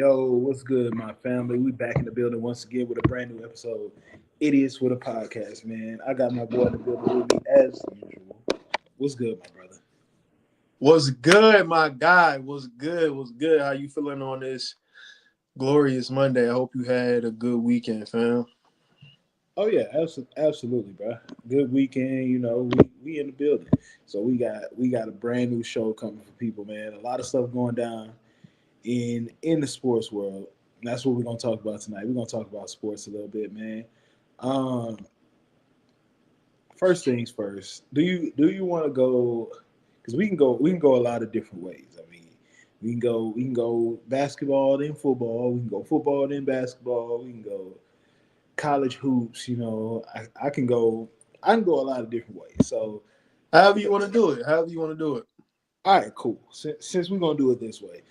Yo, what's good, my family? We back in the building once again with a brand new episode. Idiots with a podcast, man. I got my boy in the building with me as usual. What's good, my brother? What's good, my guy? What's good? What's good? How you feeling on this glorious Monday? I hope you had a good weekend, fam. Oh yeah, absolutely, bro. Good weekend. We in the building, so we got a brand new show coming for people, man. A lot of stuff going down in the sports world. And that's what we're gonna talk about tonight. We're gonna talk about sports a little bit, man. Um, First things first. Do you want to go? Because we can go a lot of different ways. I mean, we can go basketball then football. We can go football then basketball. We can go college hoops. I can go a lot of different ways. So, However you want to do it. However you want to do it. all right, cool. Since we're gonna do it this way,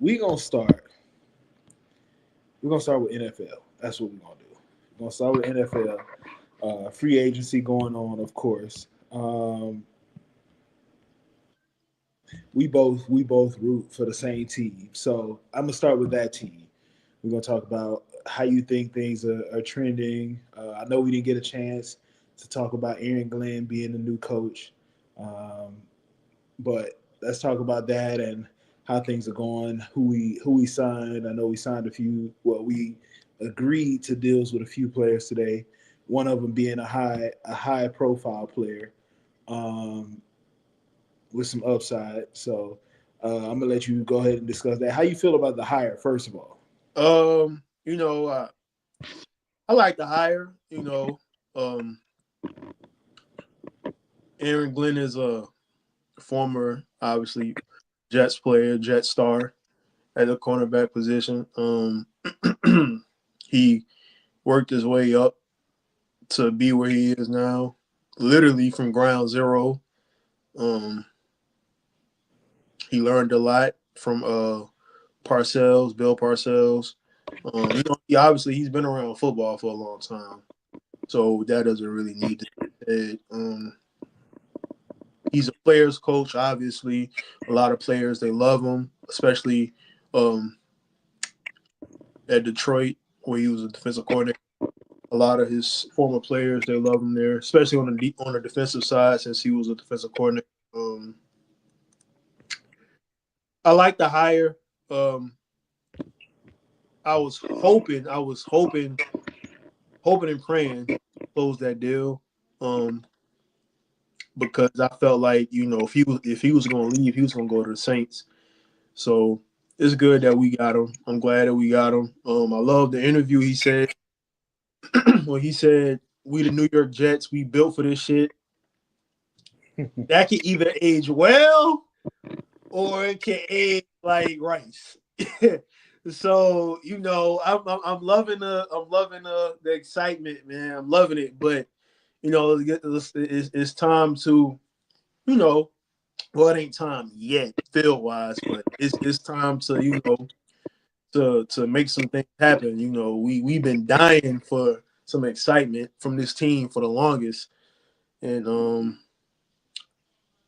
we gonna start. We're gonna start with NFL. That's what we're gonna do. We're gonna start with NFL. Free agency going on, of course. We both root for the same team. So I'm gonna start with that team. We're gonna talk about how you think things are trending. I know we didn't get a chance to talk about Aaron Glenn being the new coach, um, but let's talk about that and how things are going. Who we signed. I know we signed a few. Well, we agreed to deals with a few players today. One of them being a high profile player. Um, with some upside. So I'm gonna let you go ahead and discuss that. How you feel about the hire, first of all? Um, you know, uh, I like the hire. Um, Aaron Glenn is a former, obviously, Jets player, Jet star at the cornerback position. He worked his way up to be where he is now, literally from ground zero. Um, he learned a lot from Parcells, Bill Parcells. He's been around football for a long time, so that doesn't really need to be said. He's a players coach. Obviously, a lot of players they love him, especially um, at Detroit where he was a defensive coordinator. A lot of his former players they love him there, especially on the defensive side since he was a defensive coordinator. Um, I like the hire. Um, I was hoping and praying to close that deal. Um, because I felt like if he was going to leave, he was going to go to the Saints. So it's good that we got him. I'm glad that we got him. I love the interview he said when he said we the New York Jets, we built for this shit. That can either age well or it can age like rice. So I'm loving the excitement, man. I'm loving it, but it's time to you know well, it ain't time yet, field wise, but it's time to to make some things happen. We've been dying for some excitement from this team for the longest, and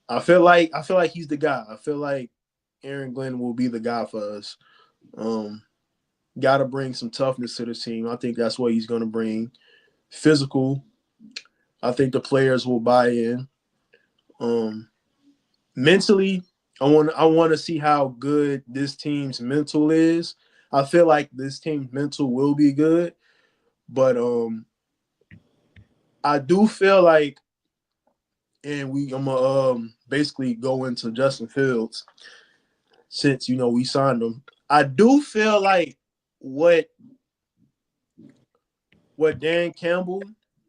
I feel like he's the guy. I feel like Aaron Glenn will be the guy for us. Um, Got to bring some toughness to the team. I think that's what he's going to bring. Physical. I think the players will buy in. Um, Mentally, I want to see how good this team's mental is. I feel like this team's mental will be good, but I do feel like, and I'm gonna basically go into Justin Fields since we signed him. I do feel like what what Dan Campbell,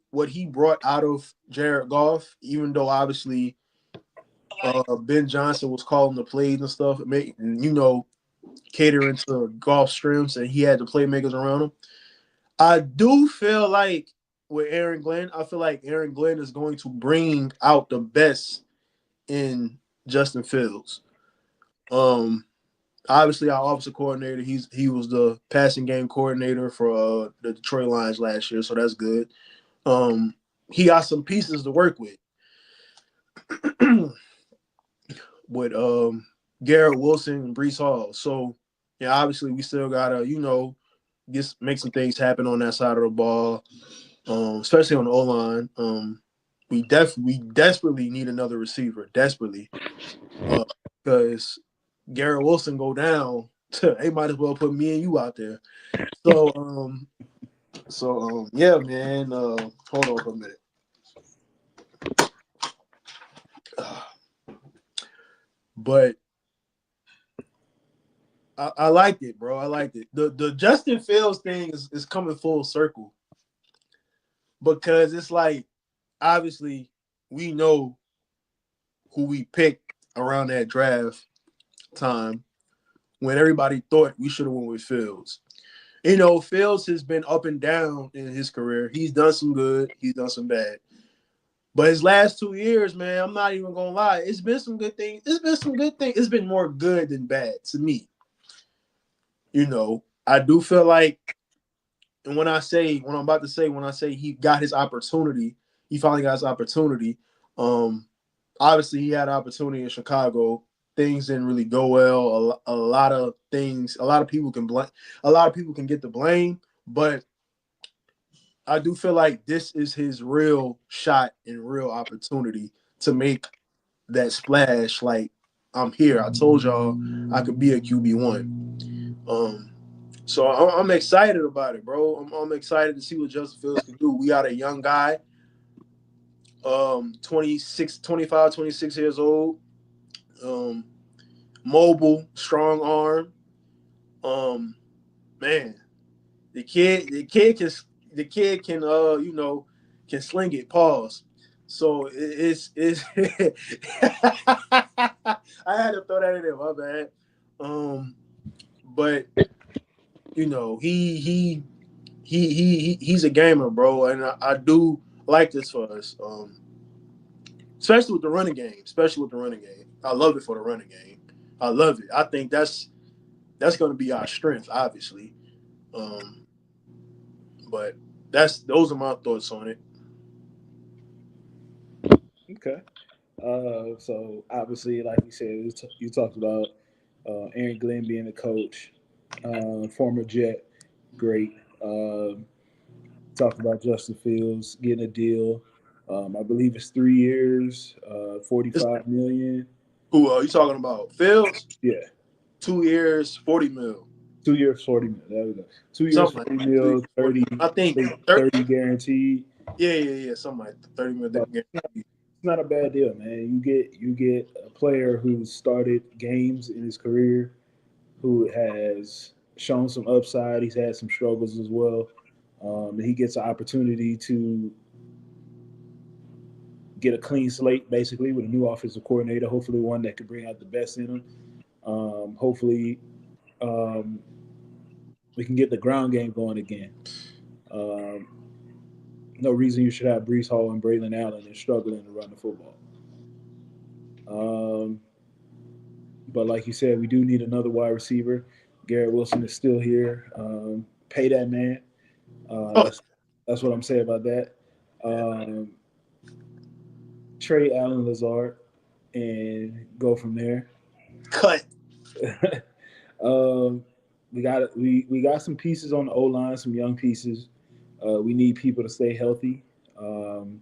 what he brought out of Jared Goff, even though obviously Ben Johnson was calling the plays and stuff, catering to Goff's strengths, and he had the playmakers around him. I do feel like with Aaron Glenn, I feel like Aaron Glenn is going to bring out the best in Justin Fields. Um, Obviously our offensive coordinator, he was the passing game coordinator for the Detroit Lions last year, so that's good. Um, he got some pieces to work with with Garrett Wilson and Brees Hall. So Yeah, obviously we still gotta, make some things happen on that side of the ball, especially on the O line. We desperately need another receiver, desperately, because Garrett Wilson go down. They might as well put me and you out there. So, yeah, man. Hold on for a minute. But I liked it, bro. I liked it. The Justin Fields thing is coming full circle because it's like obviously we know who we picked around that draft time when everybody thought we should have went with Fields. Fields has been up and down in his career. He's done some good, he's done some bad. But his last 2 years, man, I'm not even gonna lie. It's been some good things. It's been more good than bad to me. I do feel like, and when I say he got his opportunity, he finally got his opportunity. Obviously he had an opportunity in Chicago. Things didn't really go well. A lot of things, a lot of people can blame, a lot of people can get the blame, but I do feel like this is his real shot and real opportunity to make that splash. Like, I'm here. I told y'all I could be a QB1. So I'm excited about it, bro. I'm excited to see what Justin Fields can do. We got a young guy, 25, 26 years old, mobile, strong arm. Man, the kid can can sling it. Pause. So it's I had to throw that in there. My bad. But he's a gamer, bro, and I do like this for us. Especially with the running game. I love it for the running game. I love it. I think that's going to be our strength, obviously. Um, but those are my thoughts on it. Okay. So obviously, like you said, you talked about Aaron Glenn being a coach, former Jet, great. Talked about Justin Fields getting a deal. I believe it's 3 years, It's, 45 million. who are you talking about? Fields, Yeah, 2 years, 40 mil, 2 years, 40 mil. There we go. 2 years, something like 40 that. 2 years, mil, 40. 30, I think 30. 30 guaranteed. Yeah, something like that. 30 mil. So it's not a bad deal, man. You get a player who started games in his career, who has shown some upside. He's had some struggles as well. And he gets an opportunity to get a clean slate, basically, with a new offensive coordinator. Hopefully, one that could bring out the best in him. Hopefully, um, we can get the ground game going again. Um, no reason you should have Brees Hall and Braylon Allen and struggling to run the football. Um, but like you said, we do need another wide receiver. Garrett Wilson is still here. Pay that man. Uh, Oh, that's that's what I'm saying about that. Um, Trade Allen Lazard and go from there. cut. um, we got some pieces on the O line, some young pieces. We need people to stay healthy. Um,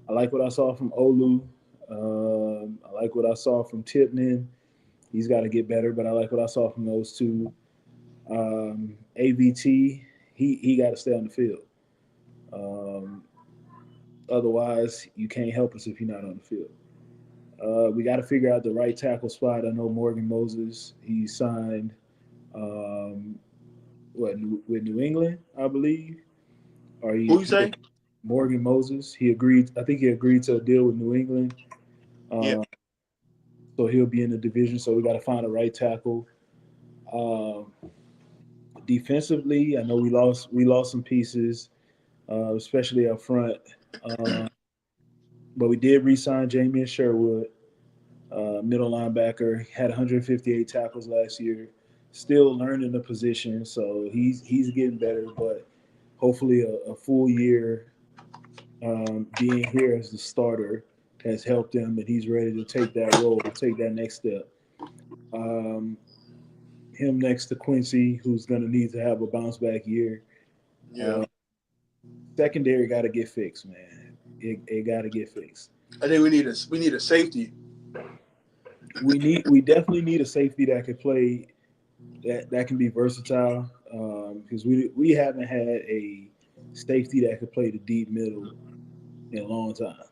I like what I saw from Olu. I like what I saw from Tipman. He's got to get better, but I like what I saw from those two. AVT, he got to stay on the field. Um, Otherwise, you can't help us if you're not on the field. We got to figure out the right tackle spot. I know Morgan Moses. He signed with New England, I believe, or Who you say? Morgan Moses. He agreed. I think he agreed to a deal with New England. Yeah. Uh, so he'll be in the division. So we got to find a right tackle. Um, Defensively, I know we lost some pieces, especially up front. Uh, but we did re-sign Jamie Sherwood, middle linebacker. Had 158 tackles last year. Still learning the position, so he's getting better. But hopefully, a full year being here as the starter has helped him, and he's ready to take that role, take that next step. Um, him next to Quincy, who's going to need to have a bounce back year. Yeah. Secondary got to get fixed, man. It got to get fixed. I think we need a safety. We definitely need a safety that can play that can be versatile because we haven't had a safety that could play the deep middle in a long time.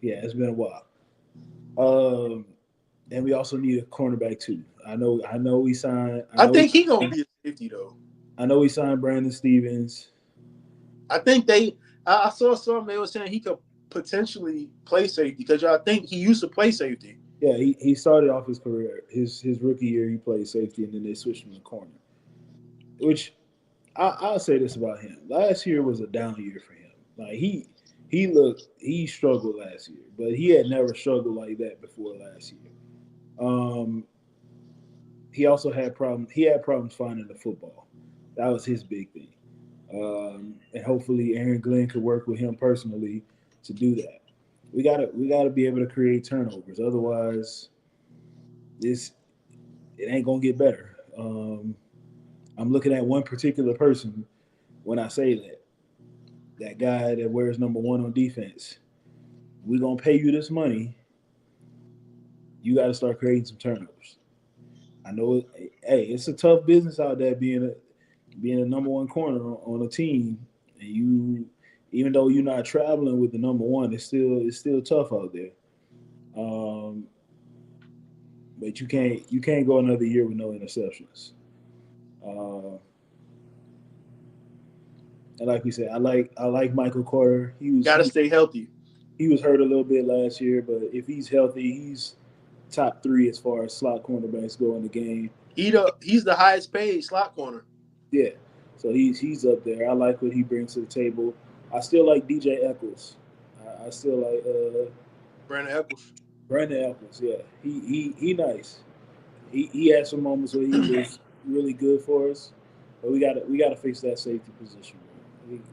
Yeah, it's been a while. And we also need a cornerback too. I know we signed. I think he gonna be a safety though. I know we signed Brandon Stevens. I think I saw something they were saying he could potentially play safety because I think he used to play safety. Yeah, he started off his career. His rookie year, he played safety, and then they switched him to corner. Which I'll say this about him: last year was a down year for him. Like he struggled last year, but he had never struggled like that before last year. He also had problems. He had problems finding the football. That was his big thing. And hopefully Aaron Glenn could work with him personally to do that. We gotta be able to create turnovers. Otherwise, it ain't gonna get better. I'm looking at one particular person when I say that guy that wears number 1 on defense. We're gonna pay you this money. You got to start creating some turnovers. I know. It's a tough business out there being a number 1 corner on a team, and you, even though you're not traveling with the number 1, it's still tough out there. But you can't go another year with no interceptions. And like we said, I like Michael Carter. Got to stay healthy. He was hurt a little bit last year, but if he's healthy, he's top 3 as far as slot cornerbacks go in the game. He's the highest paid slot corner. Yeah, so he's up there. I like what he brings to the table. I still like DJ Eccles. I still like Brandon Eccles. Brandon Eccles, yeah, he nice. He had some moments where he was really good for us, but we gotta fix that safety position.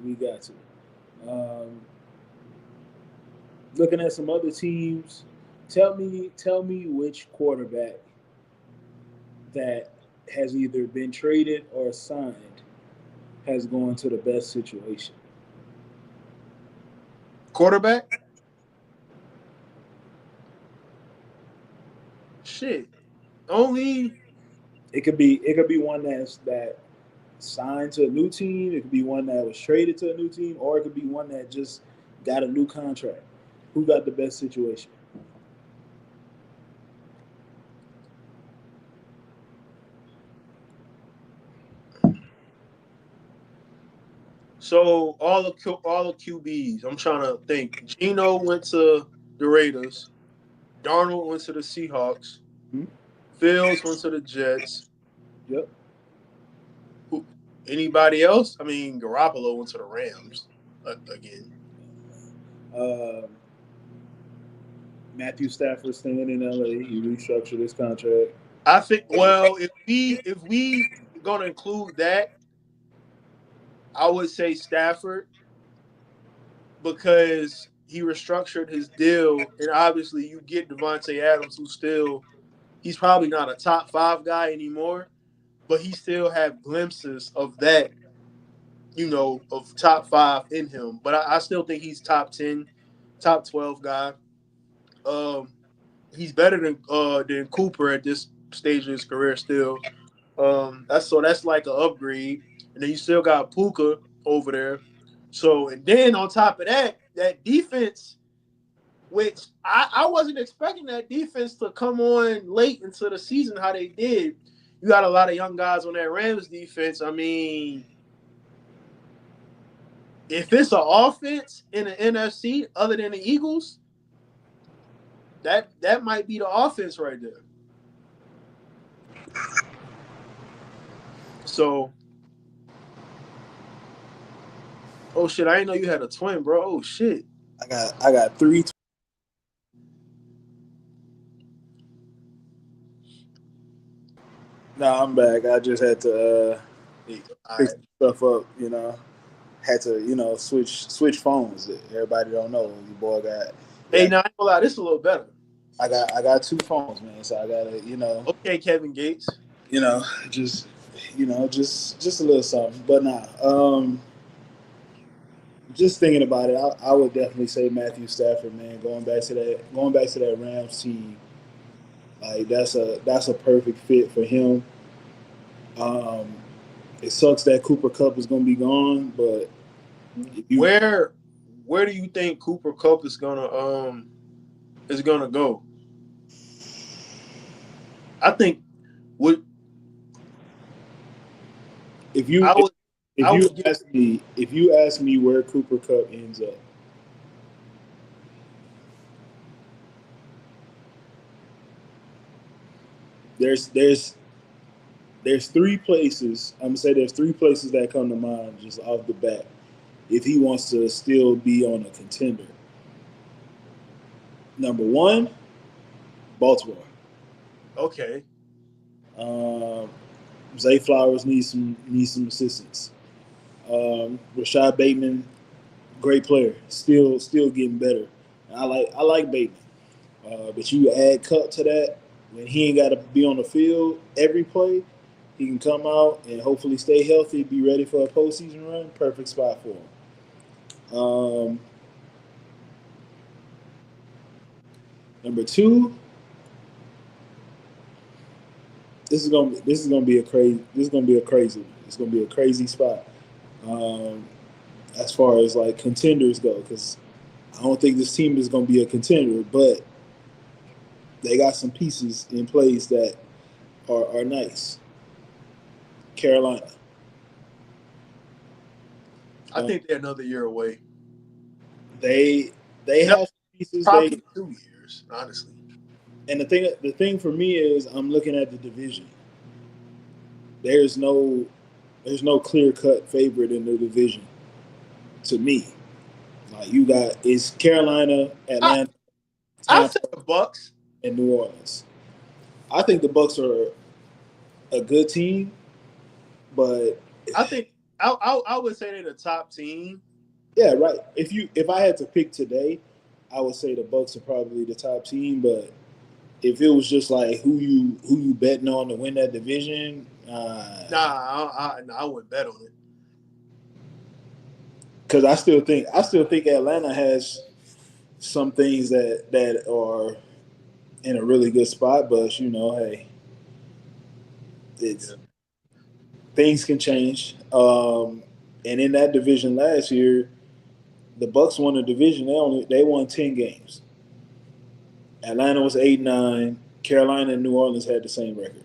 We got to. Looking at some other teams, tell me which quarterback that has either been traded or signed has gone to the best situation. Quarterback? Shit. Only it could be one that signed to a new team, it could be one that was traded to a new team, or it could be one that just got a new contract. Who got the best situation? So all the QBs, I'm trying to think. Geno went to the Raiders. Darnold went to the Seahawks. Fields went to the Jets. Yep. Anybody else? I mean, Garoppolo went to the Rams again. Matthew Stafford staying in LA. He restructured his contract. I think. Well, if we gonna include that, I would say Stafford because he restructured his deal, and obviously you get Devontae Adams, he's probably not a top 5 guy anymore, but he still have glimpses of that, of top 5 in him. But I still think he's top 10, top 12 guy. He's better than Cooper at this stage of his career still. That's like an upgrade. And then you still got Puka over there. So, and then on top of that defense, which I wasn't expecting that defense to come on late into the season how they did. You got a lot of young guys on that Rams defense. I mean, if it's an offense in the NFC other than the Eagles, that might be the offense right there. So, oh shit! I didn't know you had a twin, bro. Oh shit! I got 3. Nah, I'm back. I just had to fix stuff up. Had to switch phones. Everybody don't know your boy got. Hey, now I ain't gonna lie, this is a little better. I got 2 phones, man. So I gotta Okay, Kevin Gates. you know, just just a little something. But nah, just thinking about it, I would definitely say Matthew Stafford, man. Going back to that Rams team, like that's a perfect fit for him. Um, it sucks that Cooper Cup is going to be gone, but if you Where do you think Cooper Cup is gonna go? I think would if you I would if I you would get ask me if you ask me where Cooper Cup ends up, there's there's there's three places. I'm gonna say there's three places that come to mind just off the bat. If he wants to still be on a contender, number one, Baltimore. okay. Um, Zay Flowers needs some assistance. Rashad Bateman, great player, still getting better. I like Bateman, but you add Cup to that when he ain't got to be on the field every play. He can come out and hopefully stay healthy, be ready for a postseason run. Perfect spot for him. Number two, this is gonna be a crazy one. It's gonna be a crazy spot. Um, as far as like contenders go, because I don't think this team is gonna be a contender, but they got some pieces in place that are nice. Carolina. I think they're another year away. They they No, have pieces. probably 2 years, honestly. And the thing for me is I'm looking at the division. There's no there's no clear cut favorite in the division to me. Like you got it's Carolina, I Atlanta, I Tampa, say the Bucks. and New Orleans. I think the Bucks are a good team, but I think I would say they're the top team. yeah, right. If I had to pick today, I would say the Bucks are probably the top team. But if it was just like who you betting on to win that division, Nah, I wouldn't bet on it. because I still think Atlanta has some things that are in a really good spot. But hey, it's Yeah. things can change. And in that division last year, the Bucks won the division. They won 10 games. Atlanta was 8-9. Carolina and New Orleans had the same record.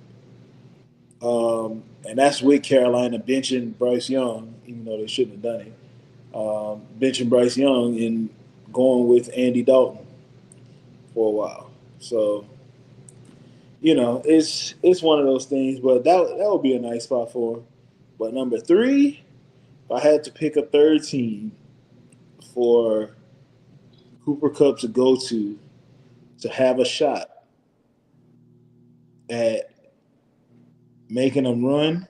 And that's with Carolina benching Bryce Young, even though they shouldn't have done it. Benching Bryce Young and going with Andy Dalton for a while. So it's one of those things. But that would be a nice spot for him. But number three, if I had to pick a third team for Cooper Cup to go to have a shot at making them run,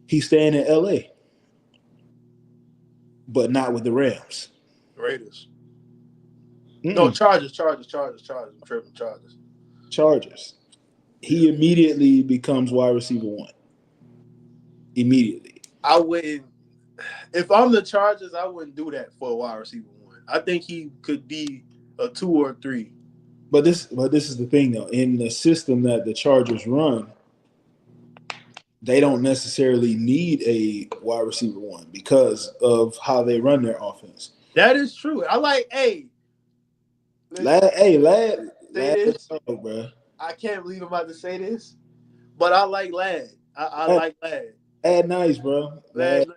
he's staying in LA, but not with the Rams. Raiders. No, Mm-mm. Chargers. I'm tripping, Chargers. Chargers. Yeah. He immediately becomes wide receiver one. Immediately. I wouldn't. If I'm the Chargers, I wouldn't do that for a wide receiver one. I think he could be a 2 or 3. But this is the thing though. In the system that the Chargers run, they don't necessarily need a wide receiver one because of how they run their offense. That is true. I like. Hey, listen. Say Lad, this. bro. I can't believe I'm about to say this, but I like Lad. I Lad, like Lad. Lad nice, bro. Lad, Lad, nice.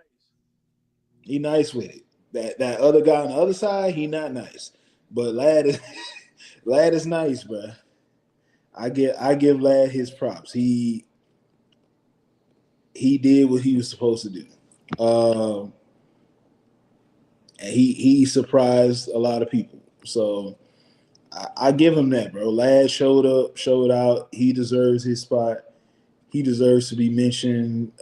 he nice with it. That other guy on the other side, he not nice. But Lad is Lad is nice, bro. I give Lad his props. He did what he was supposed to do. Um, and he surprised a lot of people. So I give him that, bro. Lad showed up, showed out. He deserves his spot. He deserves to be mentioned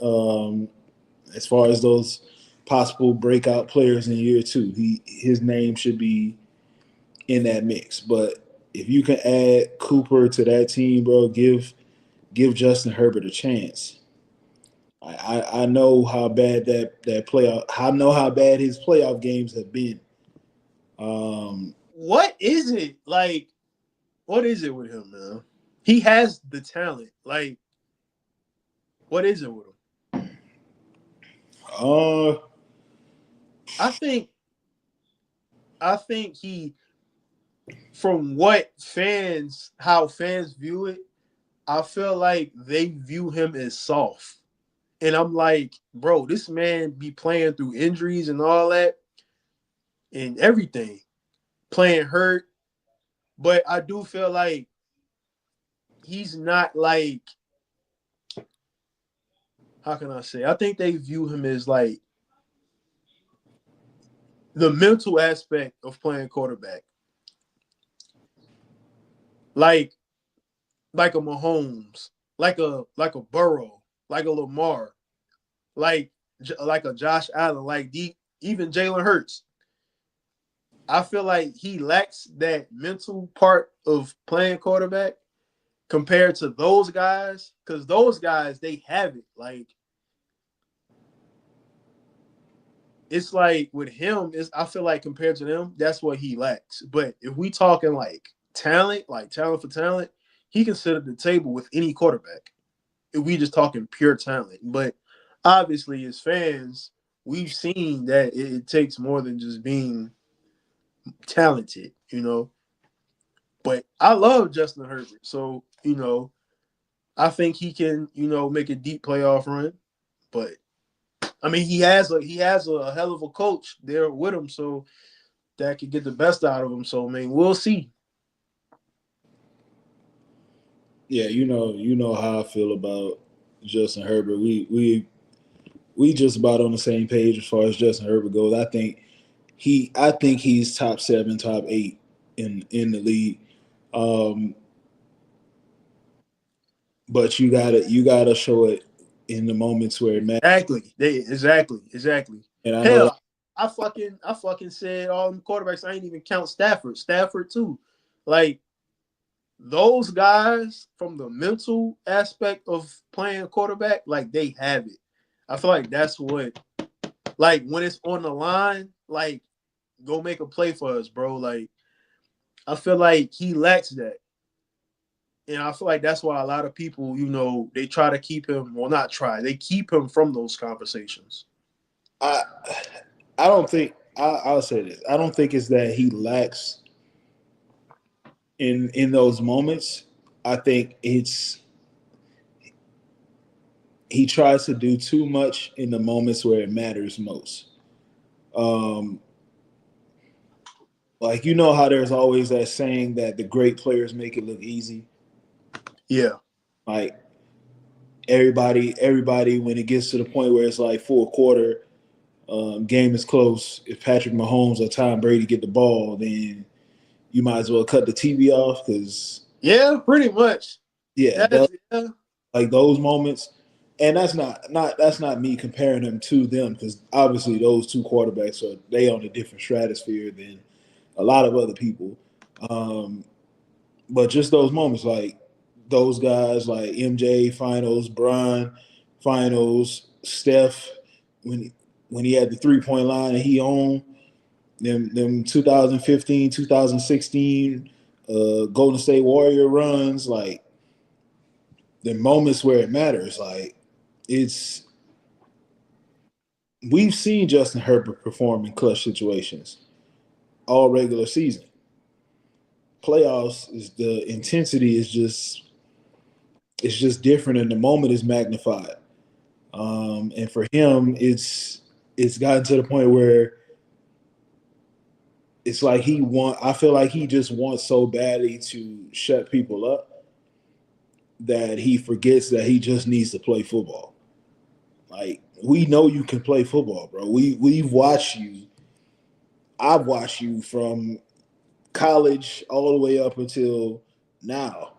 as far as those possible breakout players in year two. His name should be in that mix. But if you can add Cooper to that team, bro, give Justin Herbert a chance. I know how bad that playoff. I know how bad his playoff games have been. What is it like? What is it with him, man? He has the talent. Like, what is it with him? Uh, I think he, from what fans, how fans view it, I feel like they view him as soft. And I'm like, bro, this man be playing through injuries and all that and everything, playing hurt. But I do feel like he's not like, how can I say? I think they view him as like the mental aspect of playing quarterback. Like a Mahomes, like a Burrow, like a Lamar, like a Josh Allen, even Jalen Hurts. I feel like he lacks that mental part of playing quarterback compared to those guys, because those guys they have it. Like it's like with him, I feel like compared to them, that's what he lacks. But if we talking like talent for talent, he can sit at the table with any quarterback. If we just talking pure talent. But obviously, as fans, we've seen that it takes more than just being talented, you know. But I love Justin Herbert, so I think he can, make a deep playoff run. But I mean, he has a hell of a coach there with him, so that could get the best out of him. So I mean, we'll see. yeah, you know how I feel about Justin Herbert. We just about on the same page as far as Justin Herbert goes. I think he's top 7, top 8 in the league. Um, but you gotta show it in the moments where it matters. Exactly. And I know, Hell, I fucking said all them quarterbacks. I ain't even count Stafford. Stafford too. Like those guys from the mental aspect of playing quarterback, like they have it. I feel like that's what, like when it's on the line, like go make a play for us, bro. Like I feel like he lacks that. And I feel like that's why a lot of people, they try to keep him. Well, not try. They keep him from those conversations. I I don't think I'll say this. I don't think it's that he lacks in those moments. I think it's he tries to do too much in the moments where it matters most. Um, like how there's always that saying that the great players make it look easy. Yeah. Like everybody when it gets to the point where it's like fourth quarter, game is close. If Patrick Mahomes or Tom Brady get the ball, then you might as well cut the TV off because Yeah, pretty much. yeah, That's yeah. like those moments. And that's not me comparing them to them because obviously those two quarterbacks are they on a different stratosphere than a lot of other people. Um, but just those moments, like those guys, like MJ finals, Bron finals, Steph, when he had the 3-point line and he owned them 2015, 2016 Golden State Warrior runs, like the moments where it matters, like it's we've seen Justin Herbert perform in clutch situations all regular season. Playoffs is the intensity is just it's just different and the moment is magnified. And for him, it's gotten to the point where it's like I feel like he just wants so badly to shut people up that he forgets that he just needs to play football. Like we know you can play football, bro. We've watched you. I've watched you from college all the way up until now.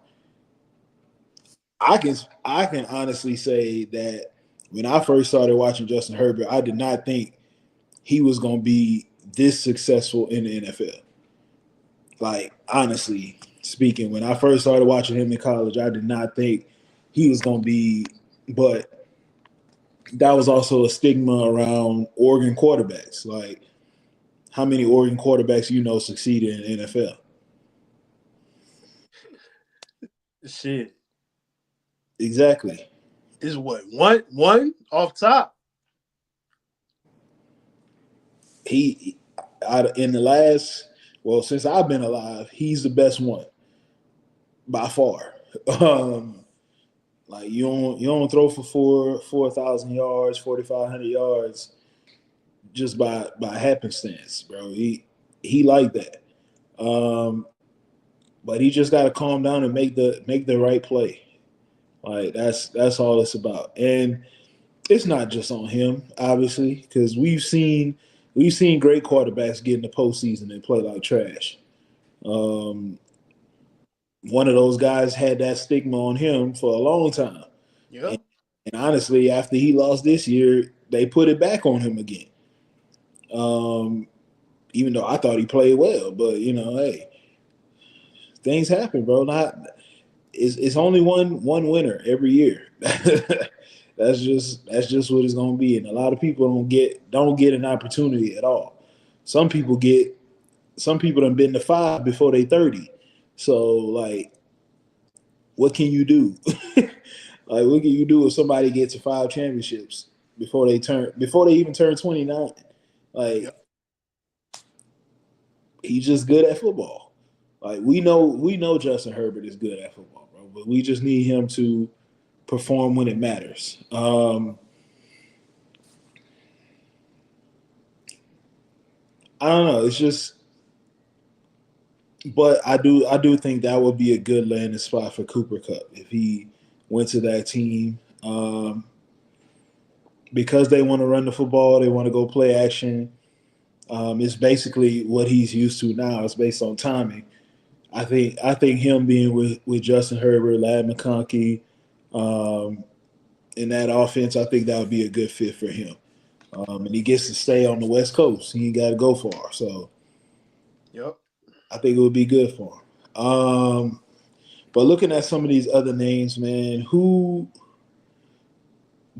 I can honestly say that when I first started watching Justin Herbert, I did not think he was going to be this successful in the NFL. Like, honestly speaking, when I first started watching him in college, I did not think he was going to be, but that was also a stigma around Oregon quarterbacks. Like, how many Oregon quarterbacks succeed in the NFL? Shit. Exactly. Is what? One off top. He, in the last, well, since I've been alive, he's the best one by far. Um, like you don't throw for 4,000 yards, 4,500 yards just by happenstance, bro. He like that. Um, but he just got to calm down and make the right play. Like that's all it's about. And it's not just on him, obviously, because we've seen great quarterbacks get in the postseason and play like trash. Um, One of those guys had that stigma on him for a long time, Yeah. and, and honestly, after he lost this year, they put it back on him again. Um, Even though I thought he played well, but hey, things happen, bro. Not it's only one winner every year. That's just what it's gonna be, and a lot of people don't get an opportunity at all. Some people get some people done been to five before they 30. So like, what can you do? Like, what can you do if somebody gets to five championships before they even turn 29? Yeah. Like, he's just good at football. Like, we know Justin Herbert is good at football, bro. But we just need him to perform when it matters. I don't know. It's just, but I do think that would be a good landing spot for Cooper Cup if he went to that team. Because they want to run the football, they want to go play action. It's basically what he's used to now. It's based on timing. I think him being with Justin Herbert, Lad McConkey, um, in that offense, I think that would be a good fit for him. And he gets to stay on the West Coast. He ain't got to go far, so Yep. I think it would be good for him. But looking at some of these other names, man, who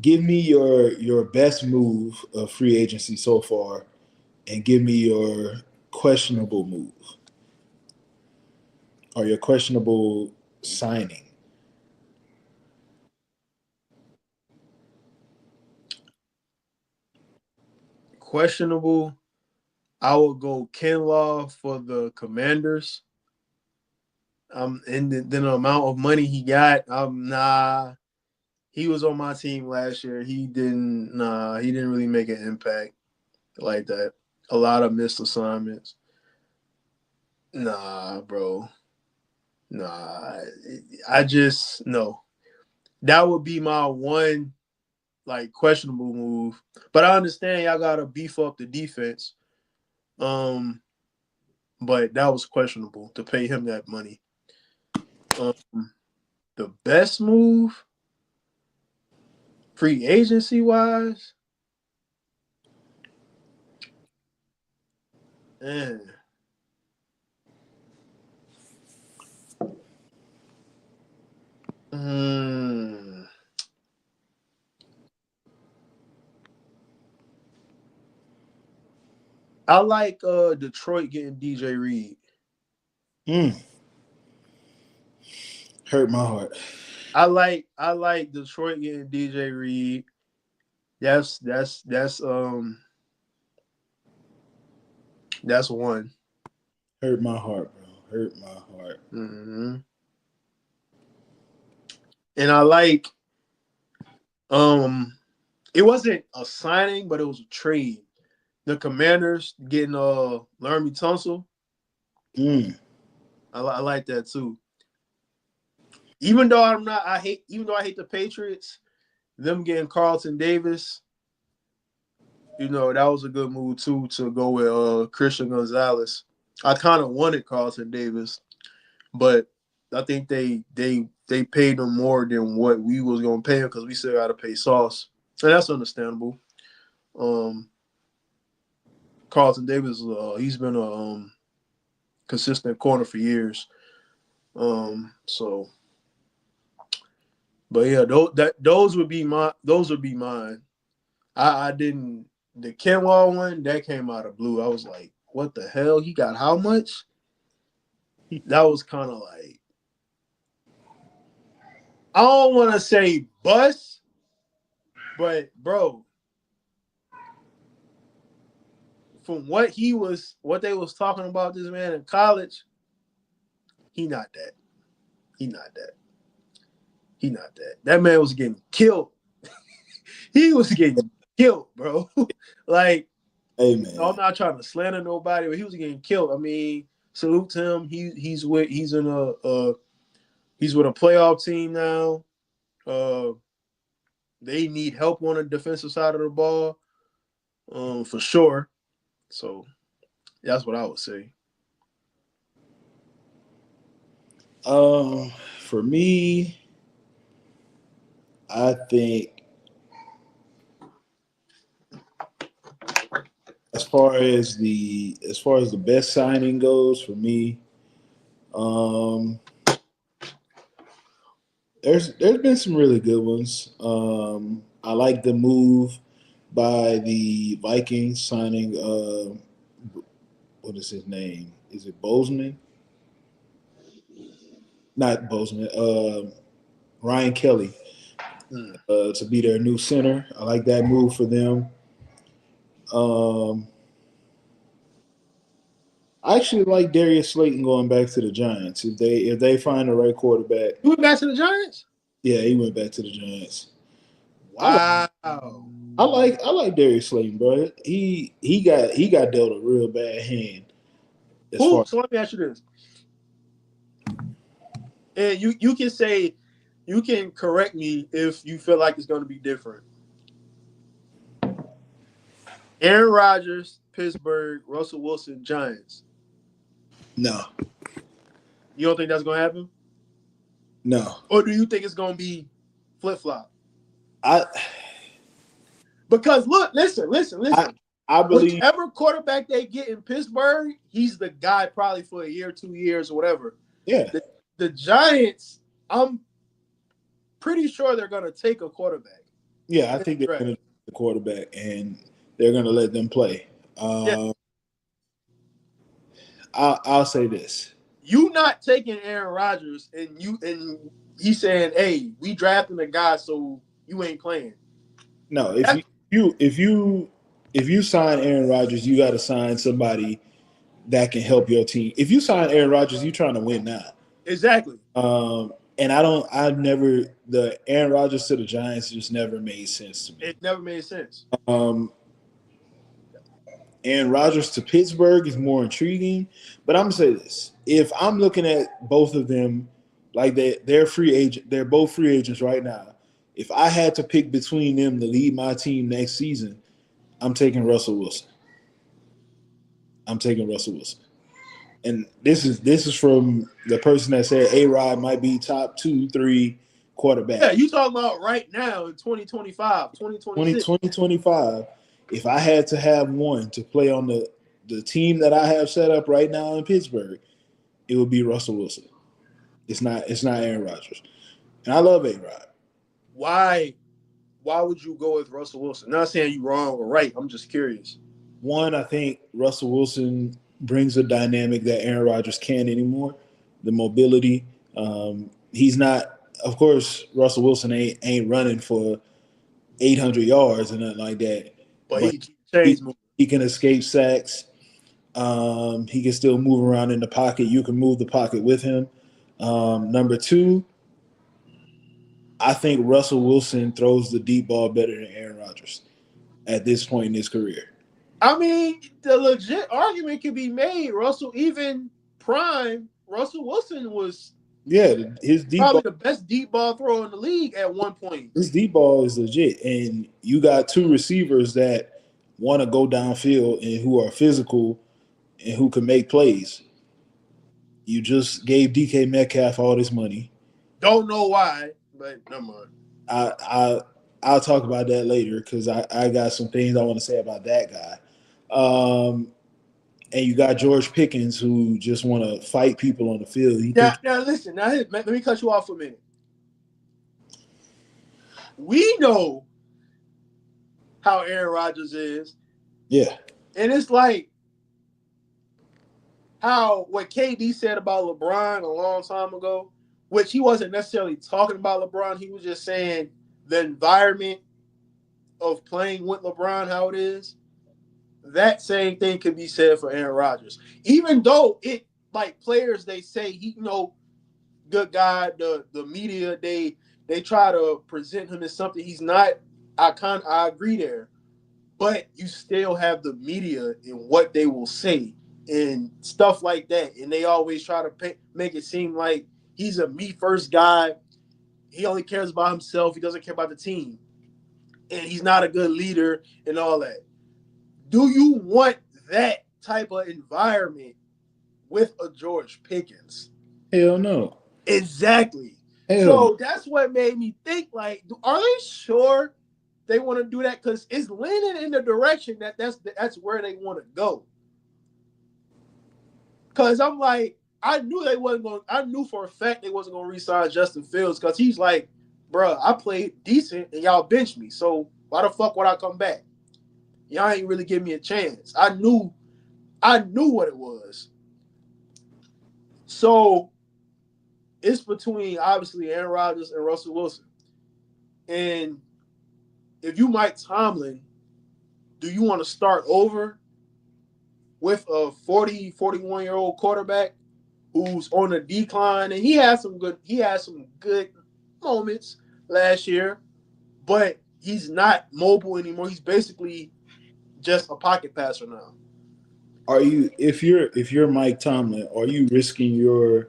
give me your best move of free agency so far, and give me your questionable move or your questionable signing. Questionable. I would go Kinlaw for the Commanders. And then the amount of money he got, nah. He was on my team last year. He didn't really make an impact like that. A lot of missed assignments. Nah, bro. Nah. I just no. That would be my one like questionable move. But I understand y'all gotta beef up the defense. Um, but that was questionable to pay him that money. Um, the best move, free agency wise, man. Mm, I like Detroit getting DJ Reed. Mm, hurt my heart. I like Detroit getting DJ Reed. That's one. Hurt my heart, bro. Hurt my heart. Hmm. And I like um it wasn't a signing, but it was a trade. The Commanders getting Laramie Tunsil. Mm, I like that too. Even though I'm not, I hate. Even though I hate the Patriots, them getting Carlton Davis, that was a good move too to go with Christian Gonzalez. I kind of wanted Carlton Davis, but I think they paid him more than what we was gonna pay him because we still got to pay Sauce, and that's understandable. Um, Carlton Davis, he's been a consistent corner for years. So, but yeah, those would be mine. I didn't the Kenwall one that came out of blue. I was like, what the hell? He got how much? That was kind of like I don't want to say bust, but bro, from what they was talking about this man in college, he not that. He not that. He not that. That man was getting killed. He was getting killed, bro. Like, Hey man, I'm not trying to slander nobody, but he was getting killed. I mean, salute to him. He's with a playoff team now. They need help on the defensive side of the ball, for sure. So that's what I would say. For me, I think as far as the best signing goes for me, there's been some really good ones. I like the move by the Vikings signing. What is his name? Is it Bozeman? Not Bozeman. Ryan Kelly to be their new center. I like that move for them. I actually like Darius Slayton going back to the Giants if they find the right quarterback. You went back to the Giants? Yeah, he went back to the Giants. Wow. I like Darius Slayton, bro. He got dealt a real bad hand. So let me ask you this. And you can correct me if you feel like it's going to be different. Aaron Rodgers, Pittsburgh, Russell Wilson, Giants. No. You don't think that's going to happen? No. Or do you think it's going to be flip-flop? Because look, listen. I believe whichever quarterback they get in Pittsburgh, he's the guy probably for a year, 2 years, or whatever. Yeah. The Giants, I'm pretty sure they're going to take a quarterback. Yeah, I think they're going to take the quarterback and they're going to let them play. I'll say this: you not taking Aaron Rodgers, and he's saying, "Hey, we drafting a guy, so you ain't playing." No, if you sign Aaron Rodgers, you got to sign somebody that can help your team. If you sign Aaron Rodgers, you're trying to win now. Exactly. And the Aaron Rodgers to the Giants just never made sense to me. It never made sense. Aaron Rodgers to Pittsburgh is more intriguing, but I'm gonna say this: if I'm looking at both of them, like they're free agent, they're both free agents right now. If I had to pick between them to lead my team next season, I'm taking Russell Wilson. And this is from the person that said A-Rod might be top 2, 3 quarterback. Yeah, you talking about right now in 2025, 2026. 2025. If I had to have one to play on the team that I have set up right now in Pittsburgh, it would be Russell Wilson. It's not Aaron Rodgers. And I love A-Rod. Why would you go with Russell Wilson? Not saying you wrong or right. I'm just curious. One, I think Russell Wilson brings a dynamic that Aaron Rodgers can't anymore. The mobility. He's not. Of course, Russell Wilson ain't running for 800 yards and nothing like that. But he can escape sacks. He can still move around in the pocket. You can move the pocket with him. Number 2, I think Russell Wilson throws the deep ball better than Aaron Rodgers at this point in his career. I mean, the legit argument can be made. Russell Wilson was his deep probably ball, the best deep ball thrower in the league at one point. His deep ball is legit, and you got 2 receivers that want to go downfield and who are physical and who can make plays. You just gave DK Metcalf all this money. Don't know why, but never mind. I'll talk about that later because I got some things I want to say about that guy. And you got George Pickens, who just want to fight people on the field. He Now, think, now listen. Now, let me cut you off for a minute. We know how Aaron Rodgers is, yeah, and it's like how what KD said about LeBron a long time ago, which he wasn't necessarily talking about LeBron. He was just saying the environment of playing with LeBron, how it is. That same thing could be said for Aaron Rodgers. Even though it like players they say he good guy, the media they try to present him as something he's not. I agree there. But you still have the media and what they will say and stuff like that. And they always try to make it seem like he's a me first guy. He only cares about himself. He doesn't care about the team. And he's not a good leader and all that. Do you want that type of environment with a George Pickens? hell no. Exactly. Hell no. So that's what made me think, like, are they sure they want to do that? Because it's leaning in the direction that's where they want to go. Because I'm like, I knew they wasn't going. I knew for a fact they wasn't going to re-sign Justin Fields because he's like, bro, I played decent and y'all benched me. So why the fuck would I come back? Y'all ain't really give me a chance. I knew what it was. So it's between obviously Aaron Rodgers and Russell Wilson. And if you Mike Tomlin, do you want to start over with a 41-year-old quarterback who's on a decline? And he had some good moments last year, but he's not mobile anymore. He's basically just a pocket passer now. Are you if you're Mike Tomlin, are you risking your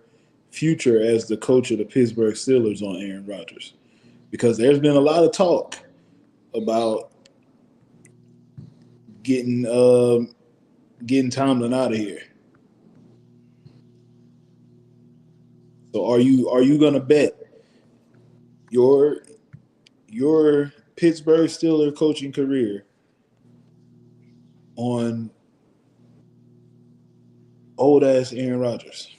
future as the coach of the Pittsburgh Steelers on Aaron Rodgers? Because there's been a lot of talk about getting getting Tomlin out of here. So are you gonna bet your Pittsburgh Steelers coaching career on old ass Aaron Rodgers?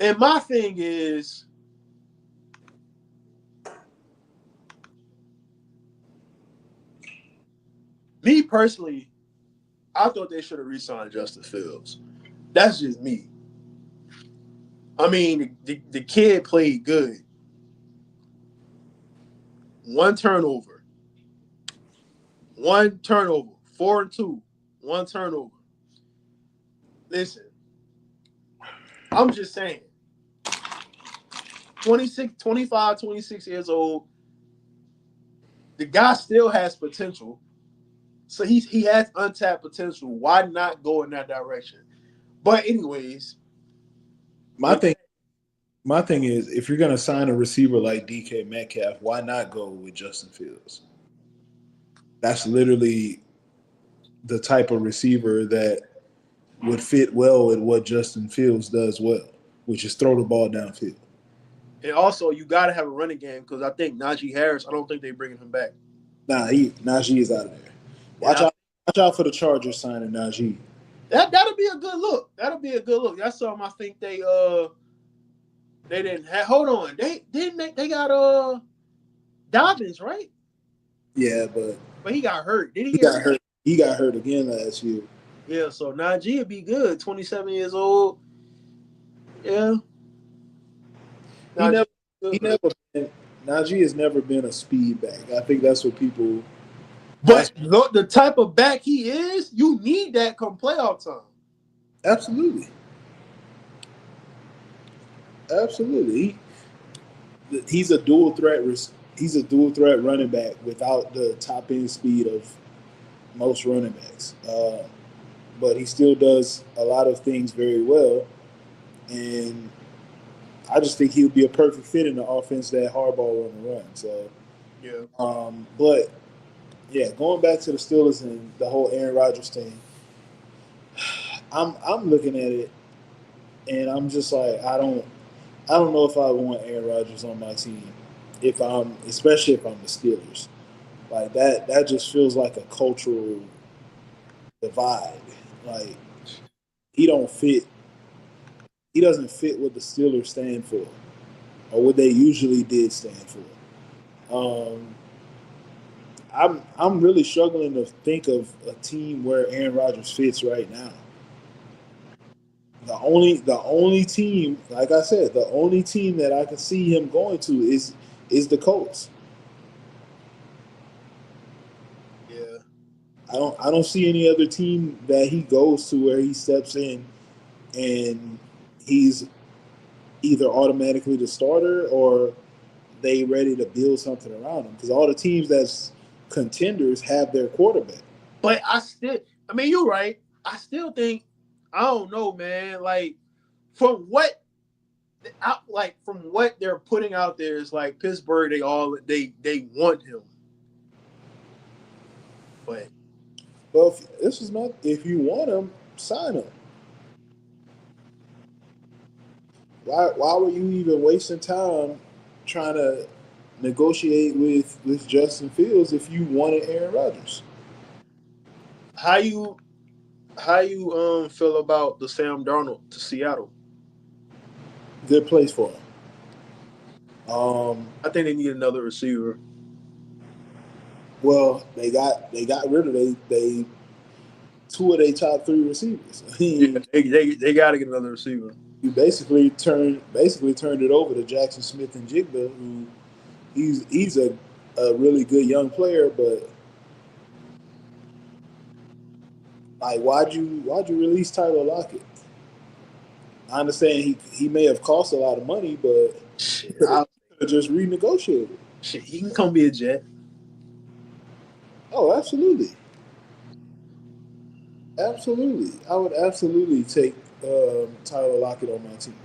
And my thing is, me personally, I thought they should have re-signed Justin Fields. That's just me. I mean, the kid played good. One turnover. 4-2. One turnover. Listen, I'm just saying. 25, 26 years old. The guy still has potential. So he has untapped potential. Why not go in that direction? But anyways, My thing my thing is if you're gonna sign a receiver like DK Metcalf, why not go with Justin Fields? That's literally the type of receiver that would fit well with what Justin Fields does well, which is throw the ball downfield. and also you got to have a running game because I think Najee Harris. I don't think they're bringing him back. Nah, Najee is out of there. Watch And out! Watch out for the Chargers signing Najee. that'll be a good look. That'll be a good look. That's something I think they didn't have. Hold on, they got Dobbins, right? Yeah, But he got hurt. Did he he get got hurt? hurt. He got hurt again last year. Yeah, so Najee would be good. 27 years old. Yeah. He Najee never. He good. never. Been, Najee has never been a speed back. I think that's what people. That's But look, the type of back he is, you need that come playoff time. absolutely, absolutely. He's a dual threat. He's a dual threat running back without the top end speed of most running backs. But he still does a lot of things very well, and I just think he would be a perfect fit in the offense that Harbaugh want to run. So, Yeah. but yeah, going back to the Steelers and the whole Aaron Rodgers thing, I'm looking at it, and I'm just like I don't know if I want Aaron Rodgers on my team especially if I'm the Steelers. Like that just feels like a cultural divide. Like he don't fit. He doesn't fit what the Steelers stand for, or what they usually did stand for. Um, I'm really struggling to think of a team where Aaron Rodgers fits right now. The only team, like I said, the only team that I can see him going to is the Colts. Yeah. I don't see any other team that he goes to where he steps in and he's either automatically the starter or they ready to build something around him. Because all the teams that's contenders have their quarterback. But I mean, you're right. I still think, I don't know, man. Like, from what, from what they're putting out there, is like Pittsburgh. They want him, but Well, if you want him, sign him. Why were you even wasting time trying to negotiate with Justin Fields if you wanted Aaron Rodgers? how you feel about the Sam Darnold to Seattle? Good place for him. I think they need another receiver. Well, they got rid of they two of their top three receivers. I Yeah, mean, they got to get another receiver. you basically turned it over to Jackson Smith and Jigba, who he's a really good young player, but like why'd you release Tyler Lockett? I understand he may have cost a lot of money, but Shit, could have just renegotiated. he can come be a Jet. Oh, absolutely, absolutely. I would absolutely take Tyler Lockett on my team.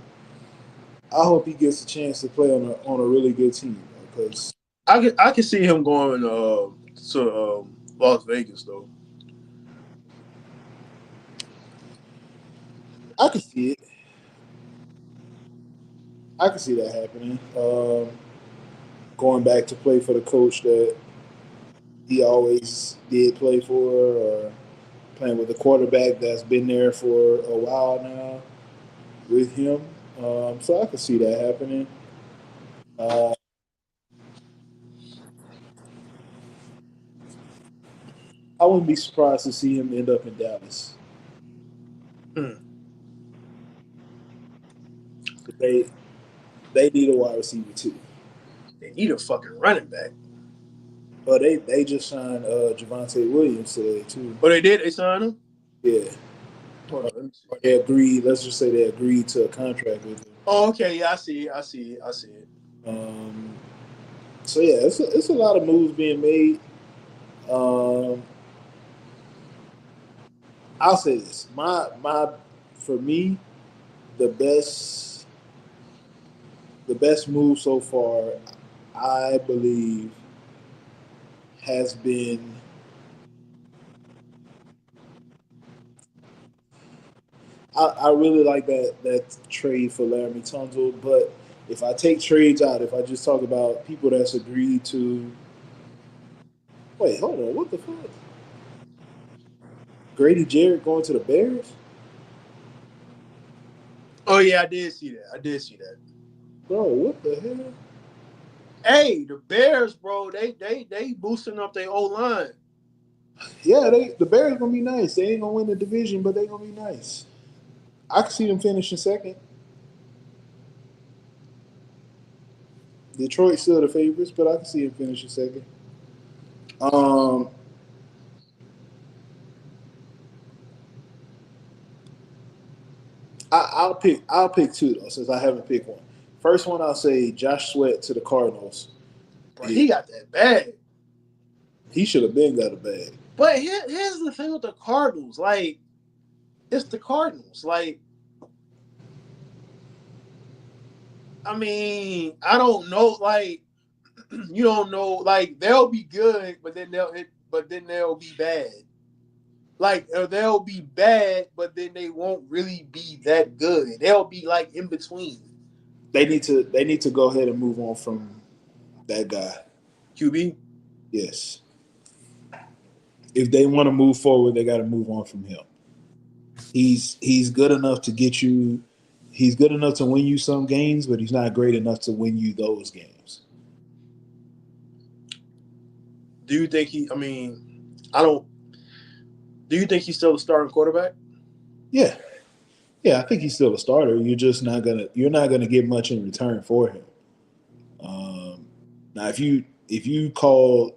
I hope he gets a chance to play on a really good team because I can see him going to Las Vegas though. I can see it. I can see that happening. Going back to play for the coach that he always did play for, or playing with a quarterback that's been there for a while now with him. So I can see that happening. Uh, I wouldn't be surprised to see him end up in Dallas. Hmm. They need a wide receiver too. They need a fucking running back. But they just signed Javante Williams today too. Oh, they did. They signed him. Yeah, Hold on, let me see. or they agreed. Let's just say they agreed to a contract with him. Oh, okay. Yeah, I see it. I see it. I see it. Um, so yeah, it's a lot of moves being made. Um, I'll say this: my for me, the best the best move so far, I believe, has been. I really like that trade for Laramie Tunzel, but if I take trades out, if I just talk about people that's agreed to, wait, hold on, what the fuck? Grady Jarrett going to the Bears, Oh yeah, I did see that. I did see that. bro? What the hell? Hey, the Bears, bro. They boosting up their O line. Yeah, the Bears gonna be nice. They ain't gonna win the division, but they gonna be nice. I can see them finishing second. Detroit's still the favorites, but I can see them finishing second. Um, I'll pick two though, since I haven't picked one. First one I'll say Josh Sweat to the Cardinals. Bro, he got that bag. He should have been got a bag. But here's the thing with the Cardinals. Like, it's the Cardinals. Like, I mean, I don't know. Like, you don't know. Like, they'll be good, but then they'll be bad. Like, or they'll be bad, but then they won't really be that good. They'll be like in between. They need to go ahead and move on from that guy. QB. Yes. If they want to move forward, they got to move on from him. He's good enough to get you. He's good enough to win you some games, but he's not great enough to win you those games. Do you think he? I mean, I don't. Do you think he's still a starting quarterback? Yeah, yeah, I think he's still a starter. You're not gonna get much in return for him. Um, Now, if you call,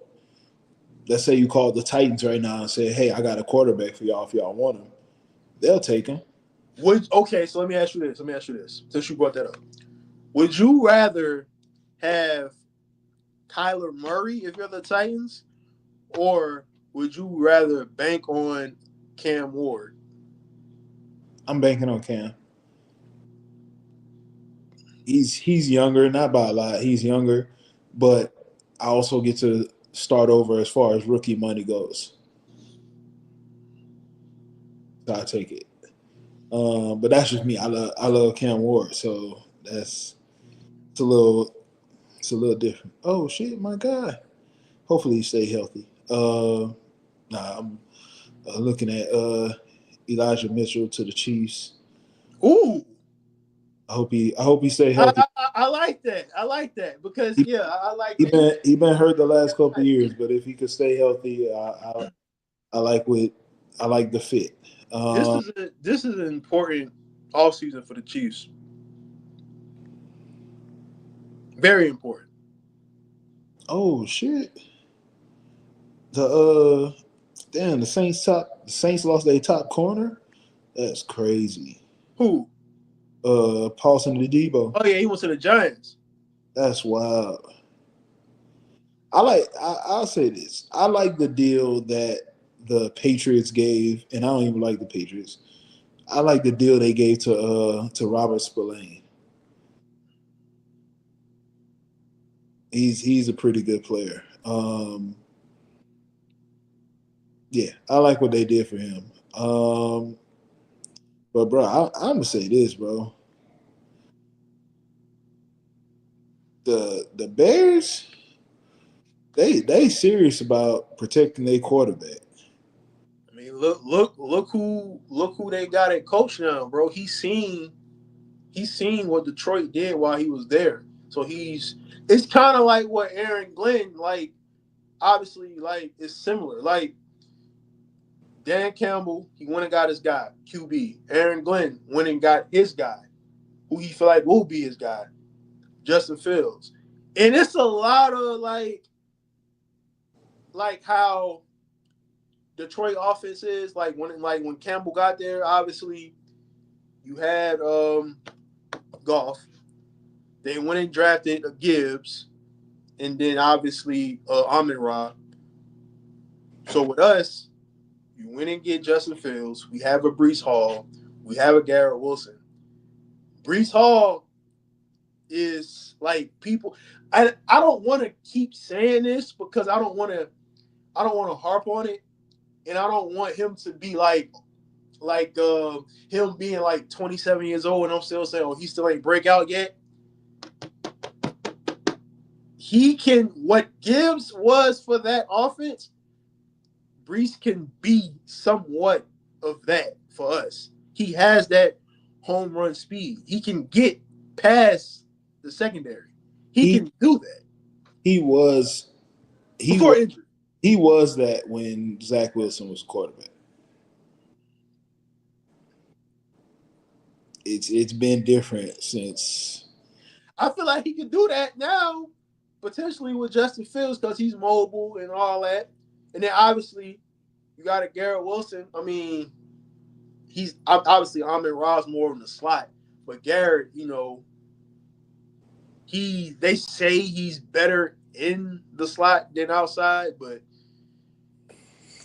let's say you call the Titans right now and say, "Hey, I got a quarterback for y'all if y'all want him," they'll take him. So let me ask you this. Let me ask you this. Since you brought that up, would you rather have Kyler Murray if you're the Titans, or would you rather bank on Cam Ward? I'm banking on Cam. He's younger, not by a lot. He's younger, but I also get to start over as far as rookie money goes. So I take it. But that's just me. I love Cam Ward, so it's a little it's a little different. Oh shit, my God! Hopefully he stay healthy. I'm looking at Elijah Mitchell to the Chiefs. Ooh, I hope he stay healthy. I like that. I like that because He, yeah, I like that. he been hurt the last couple of years, but if he could stay healthy, I like what I like the fit. Um, This is an important offseason for the Chiefs. Very important. oh shit, the damn the Saints lost their top corner. That's crazy. Who? Paulson Debo. Oh yeah, he went to the Giants. That's wild. I'll say this. I like the deal that the Patriots gave, and I don't even like the Patriots. I like the deal they gave to Robert Spillane. He's a pretty good player. Yeah, I like what they did for him. But bro, I'm gonna say this, bro. The Bears, they serious about protecting their quarterback. I mean, look who they got at coach now, bro. He's seen what Detroit did while he was there. So it's kind of like what Aaron Glenn like. Obviously, like it's similar. Like Dan Campbell, he went and got his guy QB. Aaron Glenn went and got his guy, who he feel like will be his guy, Justin Fields. And it's a lot of like how Detroit offense is like when Campbell got there. Obviously, you had Goff. They went and drafted a Gibbs, and then obviously Amon Ra. So with us, you went and get Justin Fields. We have a Brees Hall. We have a Garrett Wilson. Brees Hall is like people. I don't want to keep saying this because I don't want to harp on it, and I don't want him to be like him being like 27 years old and I'm still saying, oh, he still ain't break out yet. He can what Gibbs was for that offense, Brees can be somewhat of that for us. He has that home run speed. He can get past the secondary. He He can do that he was he before was injury. he was that when Zach Wilson was quarterback. It's been different since. I feel like he can do that now, potentially with Justin Fields because he's mobile and all that. And then obviously you got a Garrett Wilson. I mean, he's obviously Amon Ra's more in the slot, but Garrett, they say he's better in the slot than outside, but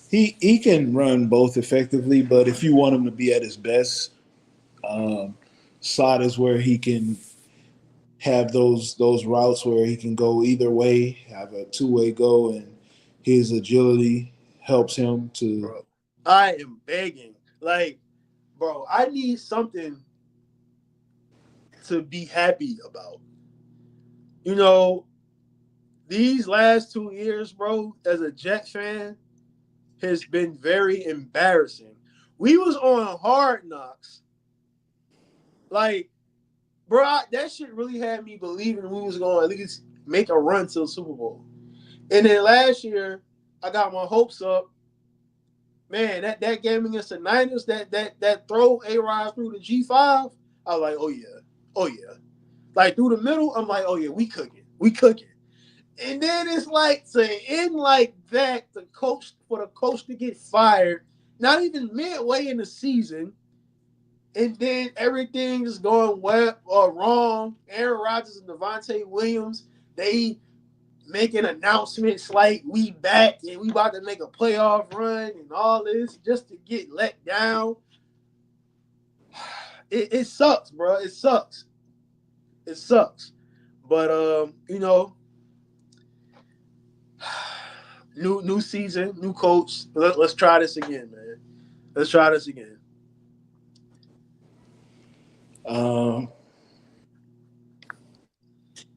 He can run both effectively, but if you want him to be at his best, um, slot is where he can have those routes where he can go either way, have a two-way go, and his agility helps him to. bro, I am begging. Like, bro, I need something to be happy about. You know, these last 2 years, bro, as a Jet fan, has been very embarrassing. We was on Hard Knocks. Like, bro, that shit really had me believing we was going to at least make a run to the Super Bowl. And then last year, I got my hopes up. Man, that game against the Niners, that throw A-Rod through the G5, I was like, oh yeah, oh yeah. Like through the middle, I'm like, oh yeah, we cooking. And then it's like to end like that, for the coach to get fired, not even midway in the season, and then everything is going well or wrong. Aaron Rodgers and Devontae Williams, they making announcements like we back and we about to make a playoff run and all this just to get let down. It sucks, bro. It sucks. It sucks. But new season, new coach. Let's try this again, man. Let's try this again.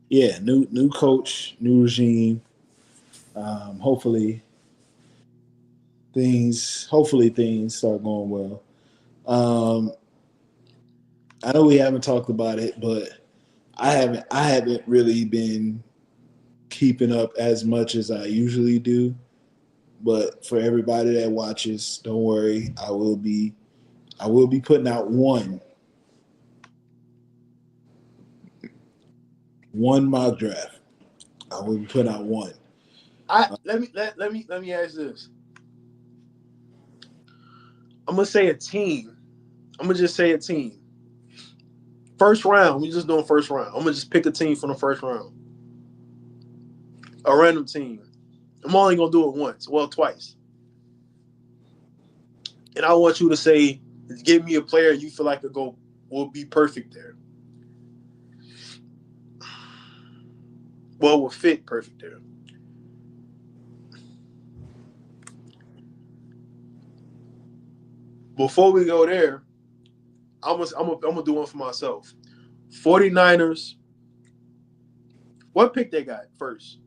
Yeah, new coach, new regime. Hopefully things start going well. I know we haven't talked about it, but I haven't really been keeping up as much as I usually do. But for everybody that watches, don't worry. I will be putting out one mock draft. I will be putting out one. Let me ask this. I'm gonna say a team. I'm gonna just say a team. First round. We just doing first round. I'm gonna just pick a team from the first round. A random team. I'm only gonna do it once. Well, twice. And I want you to say, give me a player you feel like will be perfect there. Well, will fit perfect there. Before we go there, I'm gonna do one for myself. 49ers. What pick they got first?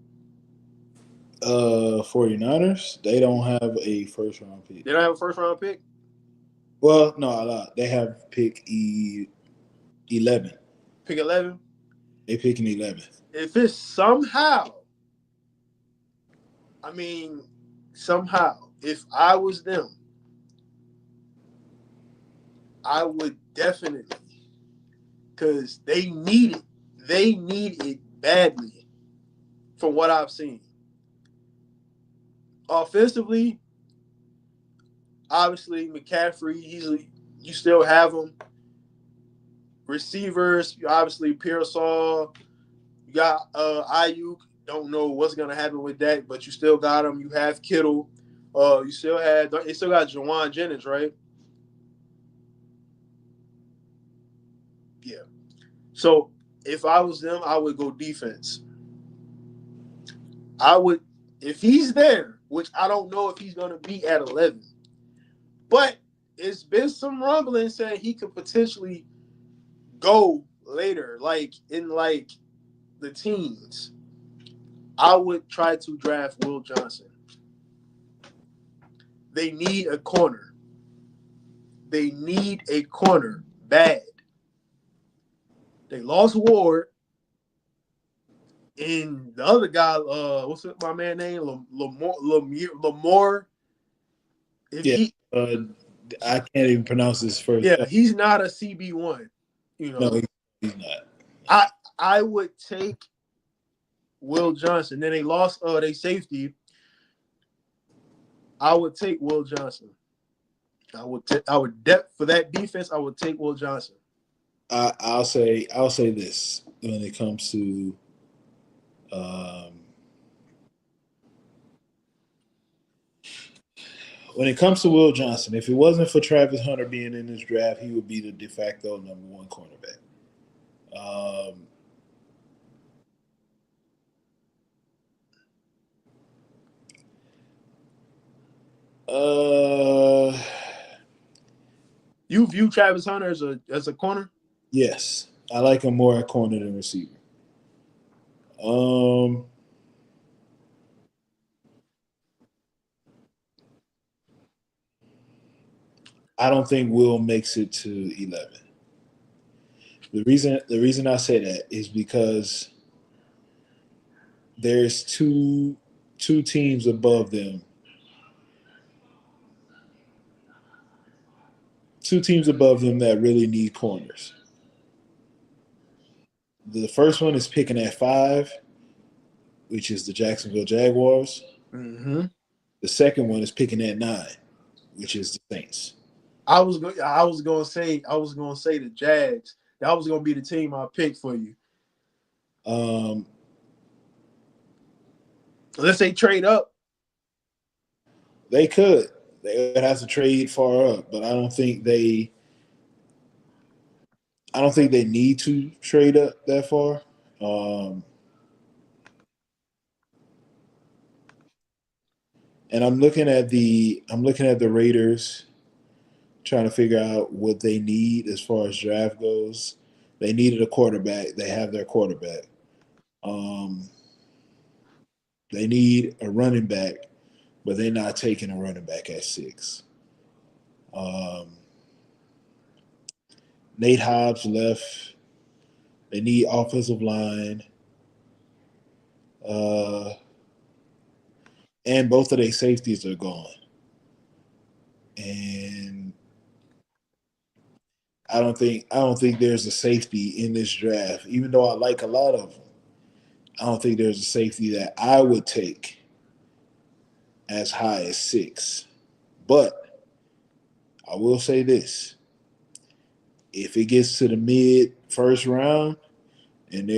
49ers, they don't have a first round pick. They don't have a first round pick? Well, no, they have pick 11. Pick 11? They pick an 11th. If it's somehow, if I was them, I would definitely, because they need it. They need it badly from what I've seen. Offensively, obviously, McCaffrey, you still have him. Receivers, obviously, Pearsall. You got Ayuk. Don't know what's going to happen with that, but you still got him. You have Kittle. You still got Juwan Jennings, right? Yeah. So if I was them, I would go defense. I would, if he's there, which I don't know if he's going to be at 11, but it's been some rumbling saying he could potentially go later, like in like the teens. I would try to draft Will Johnson. They need a corner. They need a corner bad. They lost Ward. And the other guy, what's my man name? Lamore. I can't even pronounce his first. Yeah, he's not a CB1. No, he's not. I would take Will Johnson. Then they lost their safety. I would take Will Johnson. For that defense, I would take Will Johnson. I'll say this when it comes to Will Johnson. If it wasn't for Travis Hunter being in this draft, he would be the de facto number one cornerback. You view Travis Hunter as a corner? Yes, I like him more at corner than receiver. I don't think Will makes it to 11. The reason I say that is because there's two teams above them. Two teams above them that really need corners. The first one is picking at 5, which is the Jacksonville Jaguars. Mm-hmm. The second one is picking at 9, which is the Saints. I was gonna say the Jags. That was gonna be the team I picked for you. Um, Unless they trade up. they could. They would have to trade far up, but I don't think they. I don't think they need to trade up that far. Um, and I'm looking at the Raiders, trying to figure out what they need as far as draft goes. They needed a quarterback. They have their quarterback. Um, they need a running back, but they're not taking a running back at 6. Um, Nate Hobbs left. They need offensive line. Uh, and both of their safeties are gone. And I don't think there's a safety in this draft, even though I like a lot of them. I don't think there's a safety that I would take as high as 6. But I will say this: if it gets to the mid first round and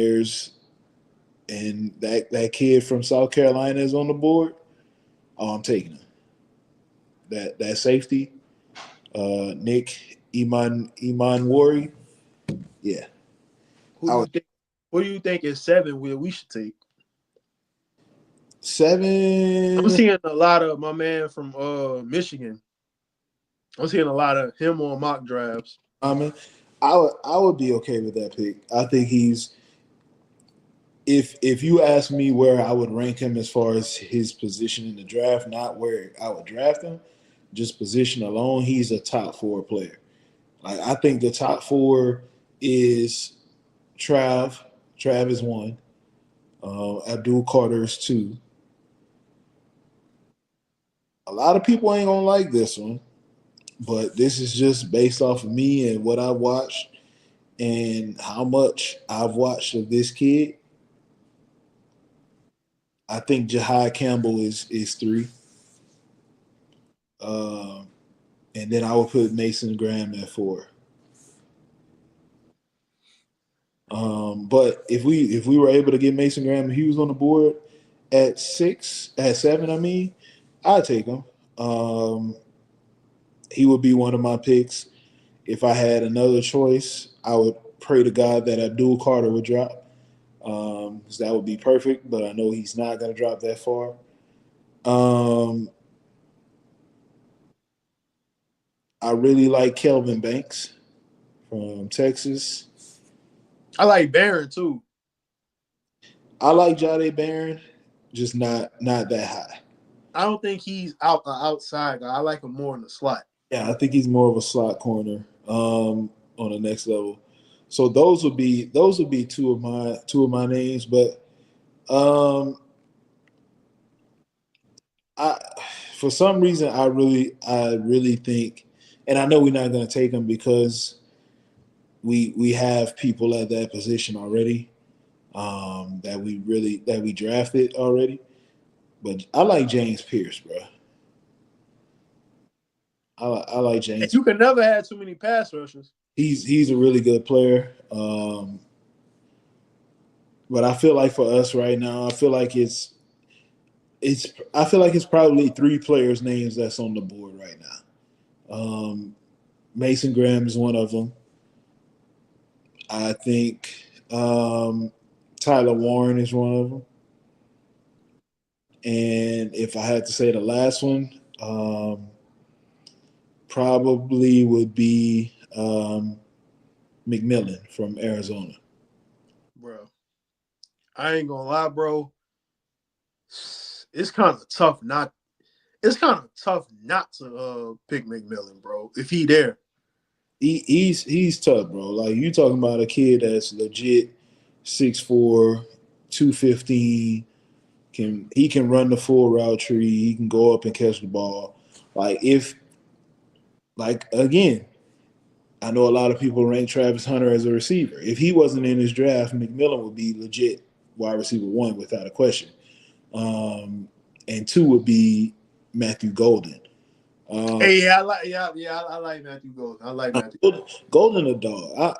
that kid from South Carolina is on the board, oh, I'm taking him. That safety, Nick Iman Wari, yeah, Who I do would you think? Who do you think is 7 where we should take? 7. I'm seeing a lot of my man from Michigan. I'm seeing a lot of him on mock drafts. I mean, I would be okay with that pick. I think he's if you ask me where I would rank him as far as his position in the draft, not where I would draft him, just position alone, he's a top 4 player. Like I think the top 4 is Trav. Trav is 1. Abdul Carter is 2. A lot of people ain't gonna like this one, but this is just based off of me and what I watched and how much I've watched of this kid. I think Jahai Campbell is 3. Um, and then I would put Mason Graham at 4. But if we were able to get Mason Graham and he was on the board at 7, I mean, I'd take him. Um, he would be one of my picks. If I had another choice, I would pray to God that Abdul Carter would drop. 'Cause that would be perfect, but I know he's not going to drop that far. Um, I really like Kelvin Banks from Texas. I like Barron too. I like Jade Barron, just not that high. I don't think he's outside guy. I like him more in the slot. Yeah, I think he's more of a slot corner on the next level. So those would be two of my names, but um, I for some reason I really think, and I know we're not going to take him because we have people at that position already that we drafted already. But I like James Pierce, bro. I like And James. you can never have too many pass rushers. He's a really good player. But I feel like for us right now, I feel like it's probably 3 players' names that's on the board right now. Mason Graham is one of them. I think Tyler Warren is one of them. And if I had to say the last one, probably would be McMillan from Arizona. Bro, I ain't gonna lie, bro. It's kind of tough not. it's kind of tough not to pick McMillan, bro. If he there, He's tough, bro. Like you talking about a kid that's legit 6'4", 215. He can run the full route tree. He can go up and catch the ball. Again, I know a lot of people rank Travis Hunter as a receiver. If he wasn't in his draft, McMillan would be legit wide receiver 1 without a question. And 2 would be Matthew Golden. Hey, I like Matthew Golden. I like Matthew Golden a dog.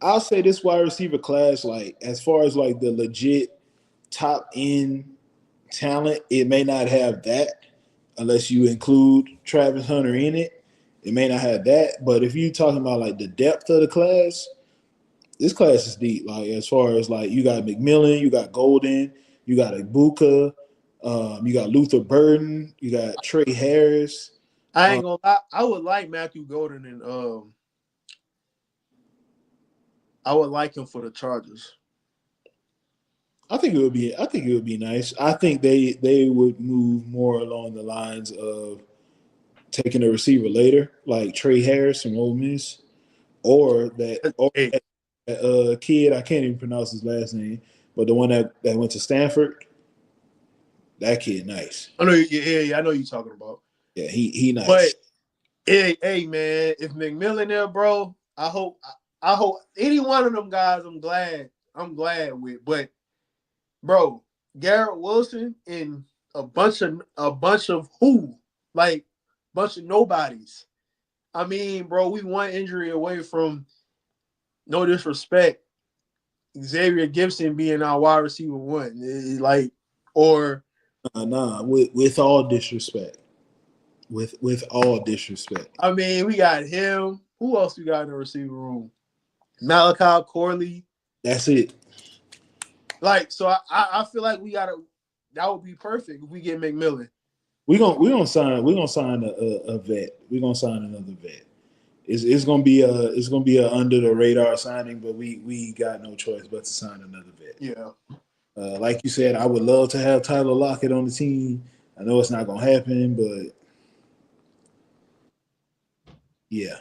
I'll say this wide receiver class, like as far as like the legit top end talent, it may not have that unless you include Travis Hunter in it. It may not have that, but if you're talking about like the depth of the class, this class is deep. Like as far as like you got McMillan, you got Golden, you got Ibuka, you got Luther Burden, you got Trey Harris. I ain't gonna lie. I would like Matthew Golden, and I would like him for the Chargers. I think it would be nice. I think they would move more along the lines of taking a receiver later, like Trey Harris from Ole Miss, or that kid, I can't even pronounce his last name, but the one that went to Stanford. That kid nice. I know. Yeah, I know you're talking about. Yeah, he nice. But hey, man, if McMillan there, bro, I hope any one of them guys. I'm glad with. But bro, Garrett Wilson and a bunch of who, like bunch of nobodies. I mean, bro, we one injury away from, no disrespect, Xavier Gibson being our wide receiver 1. Like, or with all disrespect. With all disrespect. I mean, we got him. Who else we got in the receiver room? Malachi Corley. That's it. Like, so I feel like that would be perfect if we get McMillan. We're gonna sign a vet. We're gonna sign another vet. It's gonna be a under the radar signing, but we got no choice but to sign another vet. Yeah. Like you said, I would love to have Tyler Lockett on the team. I know it's not gonna happen, but yeah.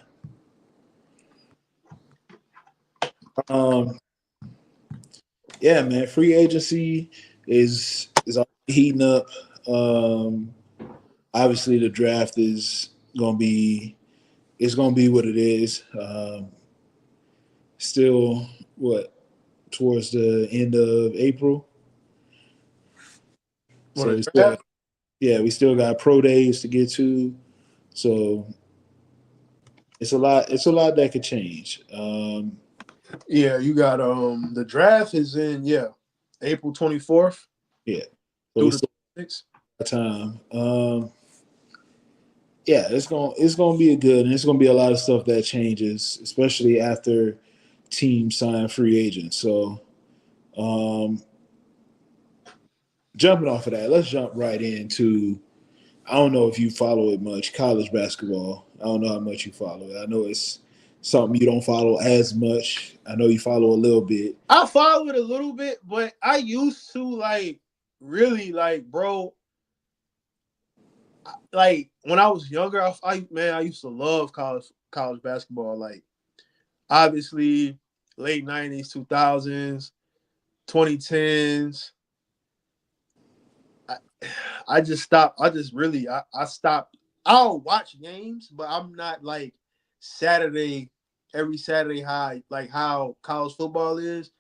Yeah, man. Free agency is heating up. Obviously, the draft is gonna be what it is. Still, towards the end of April. So we still got pro days to get to. So it's a lot that could change. Yeah, you got the draft is in April 24th. Yeah. So through the 26th. Time. Yeah, it's gonna be and it's gonna be a lot of stuff that changes, especially after teams sign free agents. So jumping off of that, let's jump right into, I don't know if you follow it much, college basketball. I don't know how much you follow it. I know it's something you don't follow as much. I know you follow a little bit. I follow it a little bit, but I used to really bro. Like when I was younger, I used to love college basketball. Like obviously late 90s, 2000s, 2010s. I just stopped. I stopped. I'll watch games, but I'm not like every Saturday high, like how college football is.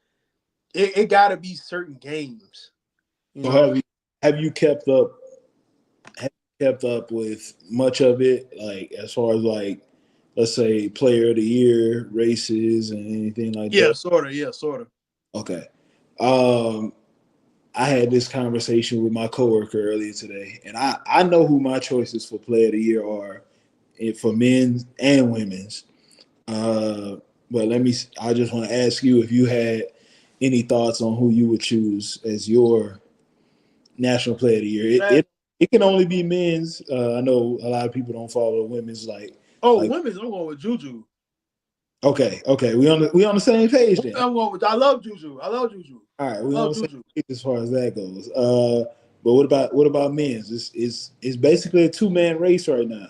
It got to be certain games. So have you kept up with much of it, like as far as like, let's say, player of the year races and anything like that? Yeah, sort of. Okay. I had this conversation with my coworker earlier today, and I know who my choices for player of the year are, for men's and women's. But I just want to ask you if you had any thoughts on who you would choose as your national player of the year. It can only be men's. I know a lot of people don't follow women's. Women's. I'm going with Juju. Okay. We on the same page then. I love Juju. All right, we on the same page as far as that goes. But what about men's? It's basically a two-man race right now.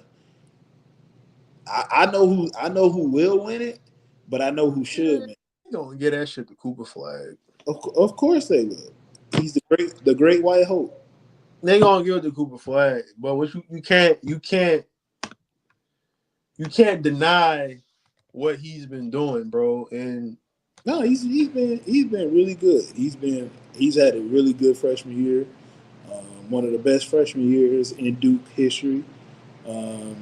I know who will win it, but I know who should win. You gonna get that shit to Cooper Flag. Of course they will. He's the great white hope. They gonna give it to Cooper Flag, but what you can't deny what he's been doing, bro. And No, he's been really good. He's had a really good freshman year. One of the best freshman years in Duke history. Um,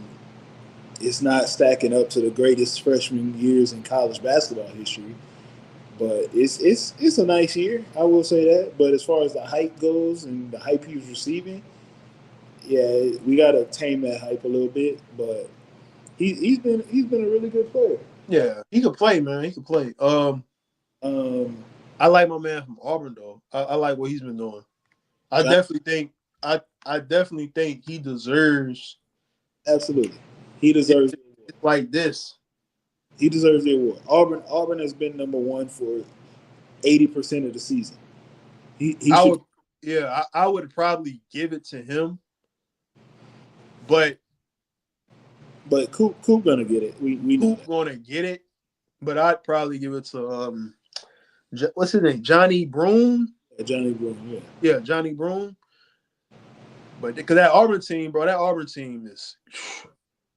it's not stacking up to the greatest freshman years in college basketball history, but it's a nice year. I will say that. But as far as the hype goes and the hype he's receiving, yeah, we gotta tame that hype a little bit. But he's been a really good player. yeah, he can play, man. He can play. Um, I like my man from Auburn though. I like what he's been doing. I John, definitely think I definitely think he deserves absolutely, he deserves. it like this. He deserves the award. Auburn has been number one for 80% of the season. He I should, would, yeah, I would probably give it to him, but but Coop gonna get it. We know who's gonna get it? But I'd probably give it to what's his name, Johnny Broom. that. Johnny Brown, yeah, Yeah, Johnny Broom. But because that Auburn team, bro, that Auburn team is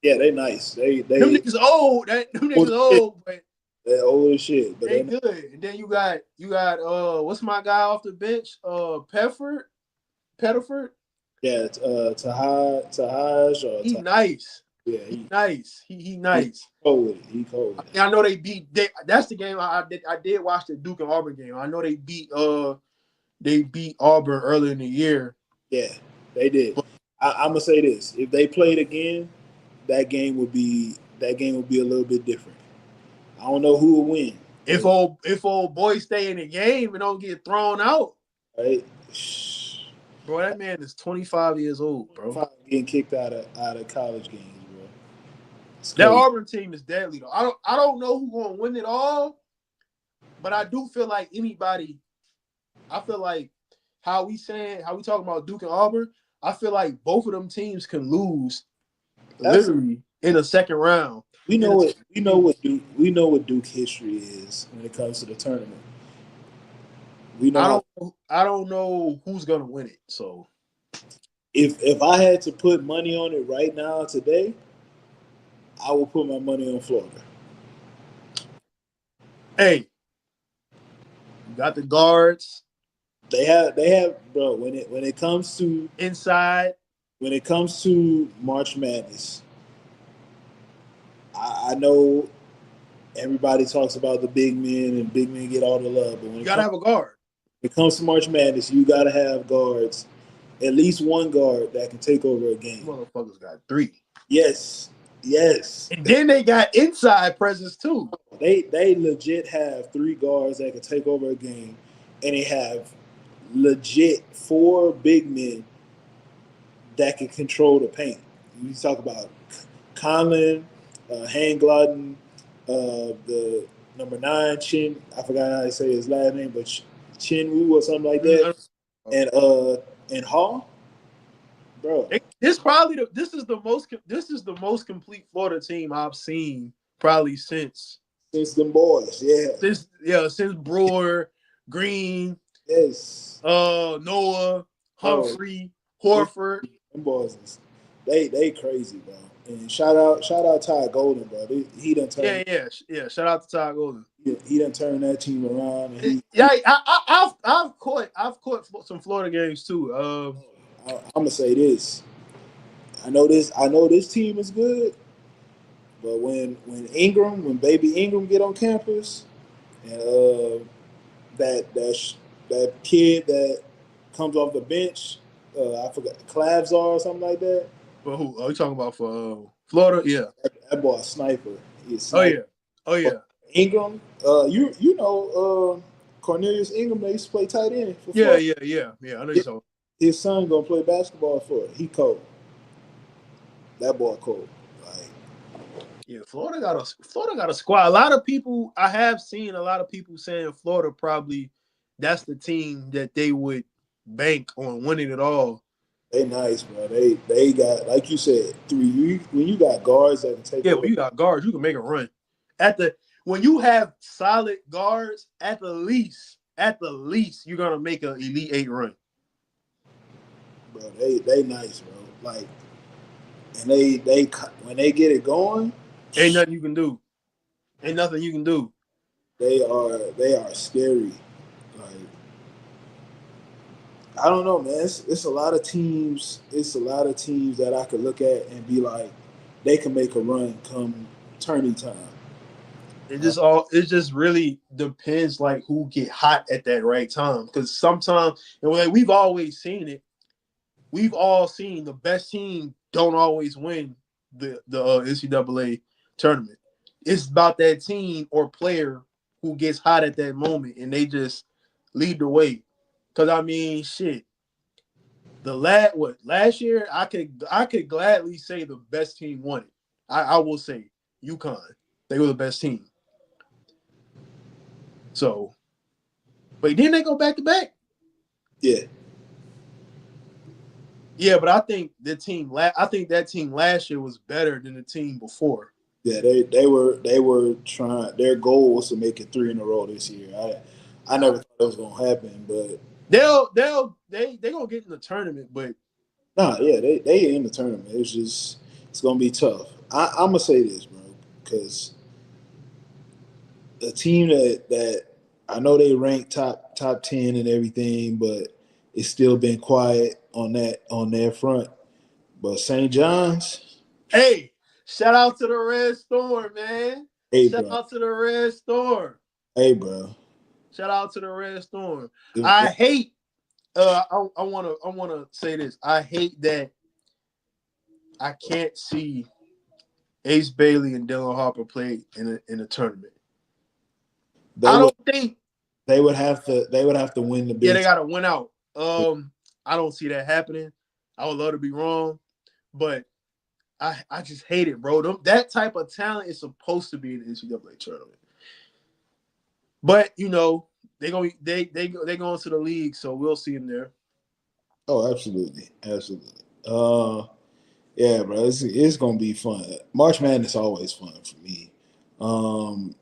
yeah. They nice. They them niggas old. Them niggas old, but they're old as shit. But they they good. And then you got what's my guy off the bench? Pettiford. yeah. Tahaj or He nice. yeah. He nice. He nice. Cold with it. He cold with it. I know they beat. That's the game I did watch the Duke and Auburn game. I know they beat Auburn earlier in the year. Yeah, they did. I'm gonna say this: if they played again, that game would be a little bit different. I don't know who will win. If old boy stay in the game and don't get thrown out, Right? bro, that man is 25 years old, bro. Getting kicked out of college games, bro. That Auburn team is deadly though. I don't know who's gonna win it all, but I do feel like anybody. I feel like how we talking about Duke and Auburn. I feel like both of them teams can lose literally in the second round. We know what Duke history is when it comes to the tournament. We know. I don't know who's gonna win it. So If I had to put money on it right now today, I will put my money on Florida. Hey, you got the guards. They have, bro. When it comes to inside, when it comes to March Madness, I know everybody talks about the big men and big men get all the love, but when you gotta have a guard. When it comes to March Madness, you gotta have guards, at least one guard that can take over a game. Motherfuckers got three. Yes. And then they got inside presence too. They legit have three guards that can take over a game, and they have legit four big men that can control the paint. You talk about Conlon, Hangladen, the number 9 Chin. I forgot how to say his last name, but Chinwoo or something like that, and Hall, bro. This is the most complete Florida team I've seen probably since them boys, yeah. Since Brewer, Green, yes, Noah, Humphrey, Horford. Them boys, they crazy, bro. And shout out Ty Golden, bro. He done turned. Yeah. Shout out to Ty Golden. He done turned that team around. And I've caught some Florida games too. I'm gonna say this. I know this team is good, but when baby Ingram get on campus, and that kid that comes off the bench, I forgot Clavs or something like that. But who are you talking about for Florida? Yeah, that boy a sniper. Oh yeah. Ingram, you know Cornelius Ingram. They used to play tight end. For Florida. Yeah. I know you talking. His son gonna play basketball for it. He cold. That boy cold. Yeah, Florida got a squad. I have seen a lot of people saying Florida probably that's the team that they would bank on winning it all. They nice, bro. They got, like you said, when you got guards that can take Yeah, away. when you got guards, you can make a run. When you have solid guards, at the least, you're gonna make an Elite Eight run. Bro, they nice, bro. Like, and they when they get it going, Ain't nothing you can do. Ain't nothing you can do. they are scary. Like, I don't know, man. It's a lot of teams. It's a lot of teams that I could look at and be like, they can make a run come tourney time. It just really depends like who get hot at that right time. Because sometimes, and like we've always seen it, we've all seen the best team don't always win the NCAA tournament. It's about that team or player who gets hot at that moment and they just lead the way. Because I mean, shit. Last year I could gladly say the best team won it. I will say UConn. They were the best team. So, but then they go back to back. Yeah. Yeah, but I think that team last year was better than the team before. Yeah, they were trying. Their goal was to make it 3 in a row this year. I never thought that was gonna happen, but They gonna get in the tournament, but nah, yeah, they in the tournament. It's gonna be tough. I'm gonna say this, bro, because a team that I know they rank top 10 and everything, but it's still been quiet on their front. But St. John's, hey, shout out to the Red Storm, man. hey, Shout bro, out to the Red Storm. hey, bro. Shout out to the Red Storm. I hate. I wanna say this. I hate that I can't see Ace Bailey and Dylan Harper play in a tournament. They I would don't think. they would have to win the Yeah, Big they gotta win out. I don't see that happening. I would love to be wrong, but I just hate it, bro. That type of talent is supposed to be in the NCAA tournament. But they going to the league, so we'll see them there. Oh, absolutely, absolutely. Yeah, bro, it's gonna be fun. March Madness is always fun for me. Um,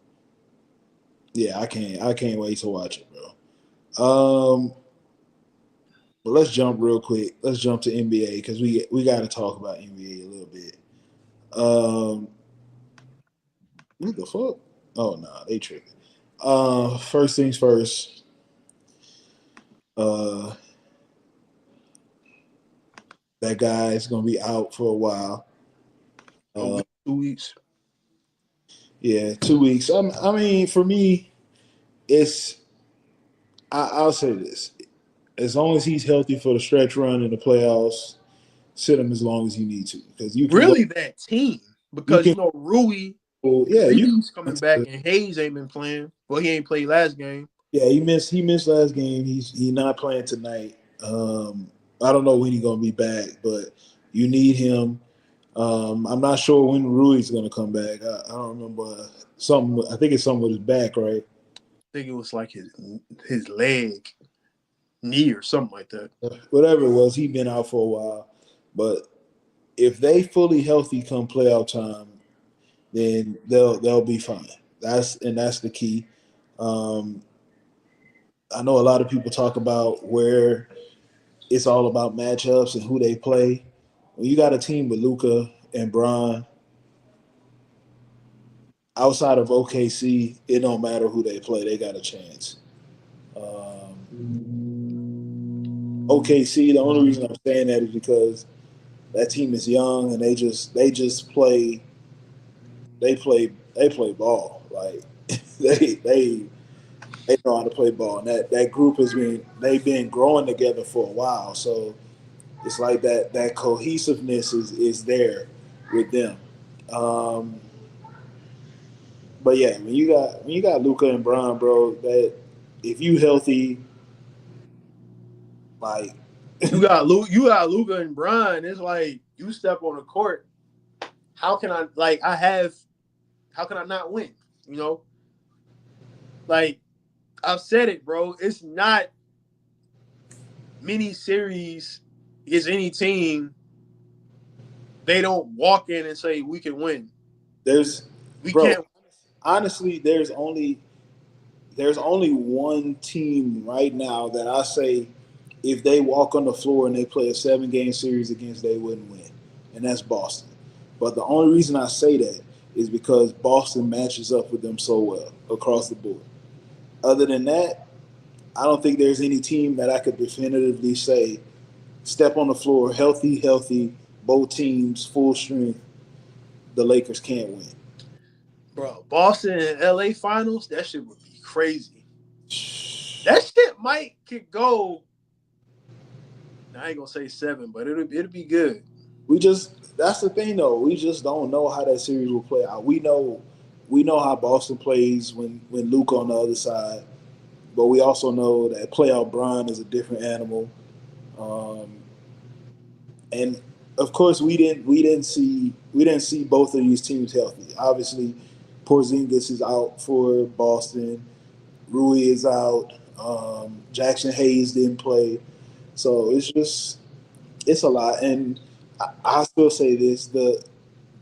yeah, I can't wait to watch it, bro. But let's jump real quick. Let's jump to NBA because we got to talk about NBA a little bit. Um, what the fuck? Oh no, they tripping. First things first. Uh, that guy is gonna be out for a while. A week, 2 weeks. Yeah, 2 weeks. I mean, for me, it's. I'll say this: as long as he's healthy for the stretch run in the playoffs, sit him as long as you need to because you can go. Really, that team You because can. Rui Yeah, you. Reed's coming back and Hayes ain't been playing. Well, he ain't played last game. Yeah, he missed last game. He's not playing tonight. I don't know when he's gonna be back, but you need him. I'm not sure when Rui's gonna come back. I don't remember something. I think it's something with his back, right? I think it was like his leg, knee, or something like that. Whatever it was, he's been out for a while. But if they fully healthy come playoff time, then they'll be fine. That's the key. Um, I know a lot of people talk about where it's all about matchups and who they play. When you got a team with Luka and Bron, outside of OKC, it don't matter who they play; they got a chance. OKC, the only reason I'm saying that is because that team is young and they just play ball. Like they know how to play ball. And that group they've been growing together for a while. So it's like that cohesiveness is there with them. Um, but yeah, when you got Luca and Bron, bro, that if you healthy, like You got Luka and Brian. It's like you step on the court. How can I How can I not win? You know, like I've said it, bro. It's not many series against any team, they don't walk in and say we can win. There's, We bro. can't. Honestly, there's only one team right now that I say if they walk on the floor and they play a 7 game series against, they wouldn't win, and that's Boston. But the only reason I say that is because Boston matches up with them so well across the board. Other than that, I don't think there's any team that I could definitively say step on the floor healthy, both teams full strength. The Lakers can't win. Bro, Boston and LA finals, that shit would be crazy. That shit might could go. I ain't gonna say 7, but it'll be good. We just that's the thing though. We just don't know how that series will play out. We know how Boston plays when Luke on the other side, but we also know that playoff Bron is a different animal. Um, and of course, we didn't see both of these teams healthy. Obviously, Porzingis is out for Boston. Rui is out. Jackson Hayes didn't play, so it's a lot. And I still say this: the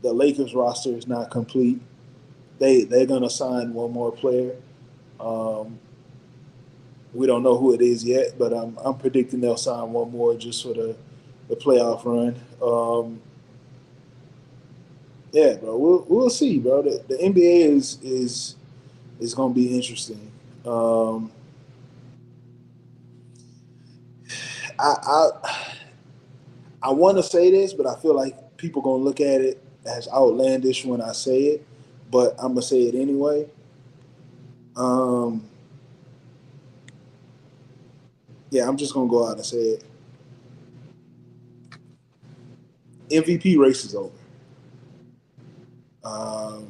Lakers roster is not complete. They're gonna sign one more player. Um, we don't know who it is yet, but I'm predicting they'll sign one more just for the playoff run. Yeah, bro, we'll see, bro. The NBA is gonna be interesting. Um, I I want to say this, but I feel like people gonna look at it as outlandish when I say it, but I'm gonna say it anyway. Um, yeah, I'm just gonna go out and say it. MVP race is over. Um,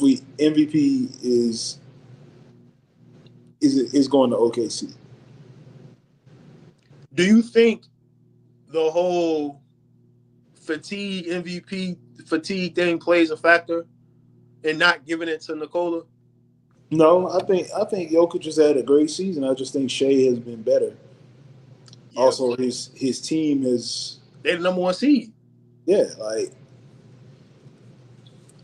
we MVP is going to OKC. Do you think the whole fatigue MVP fatigue thing plays a factor in not giving it to Nikola? No, I think Jokic just had a great season. I just think Shea has been better. Yeah, Also, his team is they're the number 1 seed. yeah. Like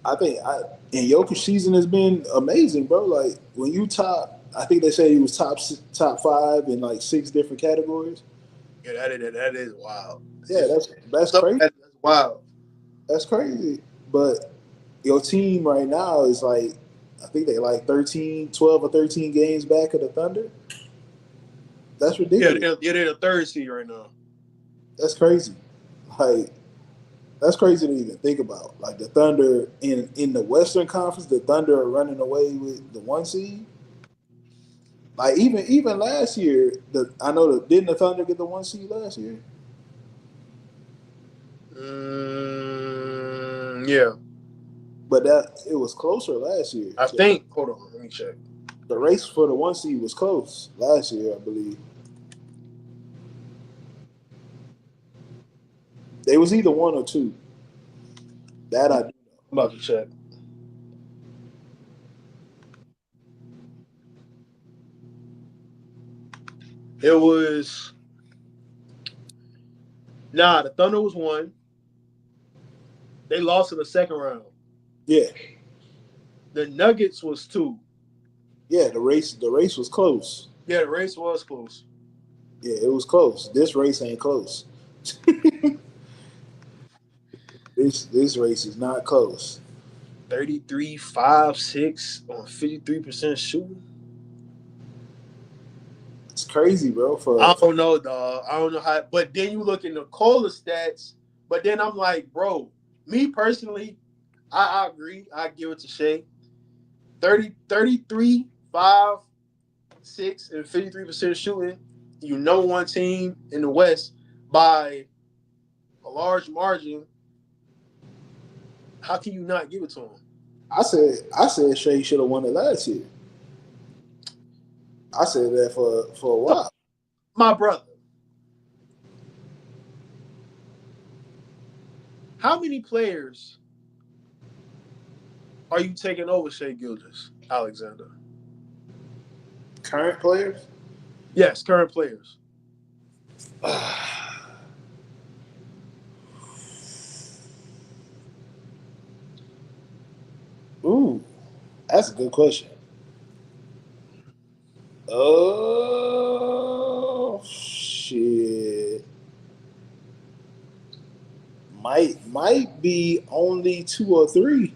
I think and Jokic season has been amazing, bro. Like when you top, I think they said he was top 5 in like 6 different categories. Yeah, that is wild. Yeah, that's Stuff crazy. that's wild. That's crazy. But your team right now is like, I think they like 13, 12 or 13 games back of the Thunder. That's Yeah, ridiculous. they're the 3rd seed right now. That's crazy. Like that's crazy to even think about. Like the Thunder in the Western Conference, the Thunder are running away with the 1 seed. Like even last year, I know didn't the Thunder get the 1 seed last year? Yeah, But that it was closer last year. I think. Hold on, let me check. The race for the 1 seed was close last year, I believe. They was either 1 or 2. That I do know. I'm about to check. It was the Thunder was 1. They lost in the 2nd round. Yeah, The Nuggets was 2. yeah. The race was close. Yeah, the race was close. Yeah, it was close. This race ain't close. This race is not close. 33-5-6 on 53% shooting. It's crazy, bro. I don't know, dog. I don't know how. But then you look in the Cola stats. But then I'm like, bro, me personally, I agree. I give it to Shea. 33-5-6 and 53% shooting. You number 1 team in the West by a large margin. How can you not give it to him? I said Shea should have won it last year. I said that for a So, while. my brother, how many players are you taking over Shea Gilgis, Alexander? Current players, Yes, current players. Ooh, that's a good question. Oh shit. Might be only two or three.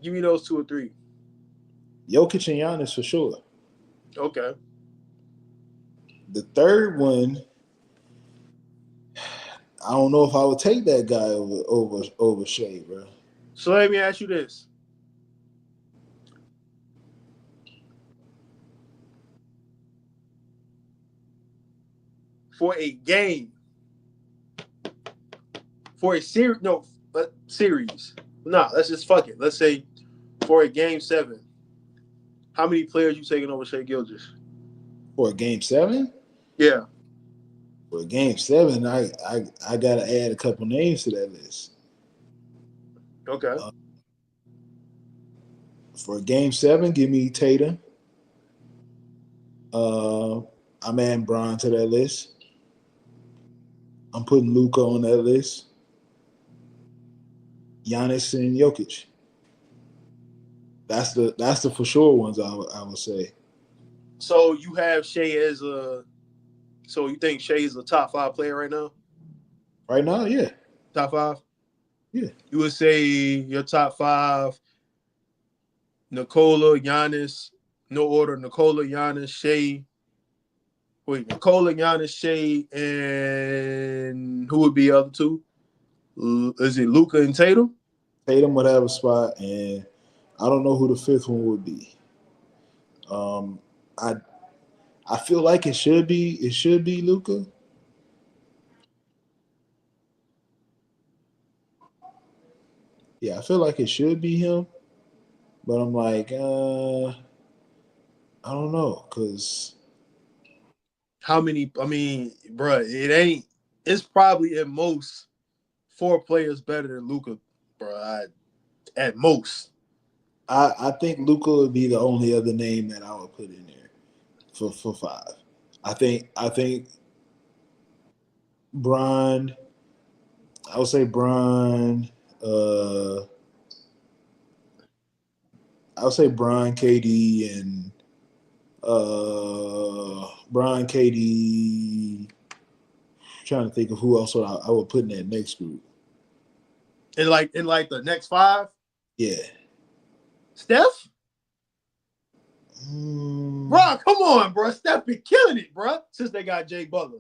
Give me those two or three. Jokic and Giannis for sure. Okay. The third one, I don't know if I would take that guy over Shea, bro. So let me ask you this. For a game, for a series, no, series. Nah, let's just fuck it. Let's say for a game 7, how many players you taking over Shea Gilgeous? For a game seven? Yeah. For a game seven, I gotta add a couple names to that list. Okay. Uh, for a game seven, give me Tatum. Uh, I'm adding Bron to that list. I'm putting Luka on that list. Giannis and Jokic. That's the for sure ones I would say. So you have Shea as a. So you think Shea is a top 5 player right now? Right now, yeah, Top 5? yeah. You would say your top 5: Nikola, Giannis, no order. Nikola, Giannis, Shea. Wait, Nikola, Giannis, Shea, and who would be the other two? Is it Luka and Tatum? Tatum would have a spot, and I don't know who the fifth one would be. Um, I I feel like it should be Luka. Yeah, I feel like it should be him, but I'm like, I don't know, cause How many? I mean, bruh, it ain't. It's probably at most 4 players better than Luka, bruh. At most. I think Luka would be the only other name that I would put in there for five. I think Bron. I would say Bron. Uh, I would say Bron, KD, and Bron, KD. Trying to think of who else I would put in that next group. In like the next 5, Yeah. Steph? Mm, Bruh, come on, bruh. Steph been killing it, bruh, since they got Jay Butler.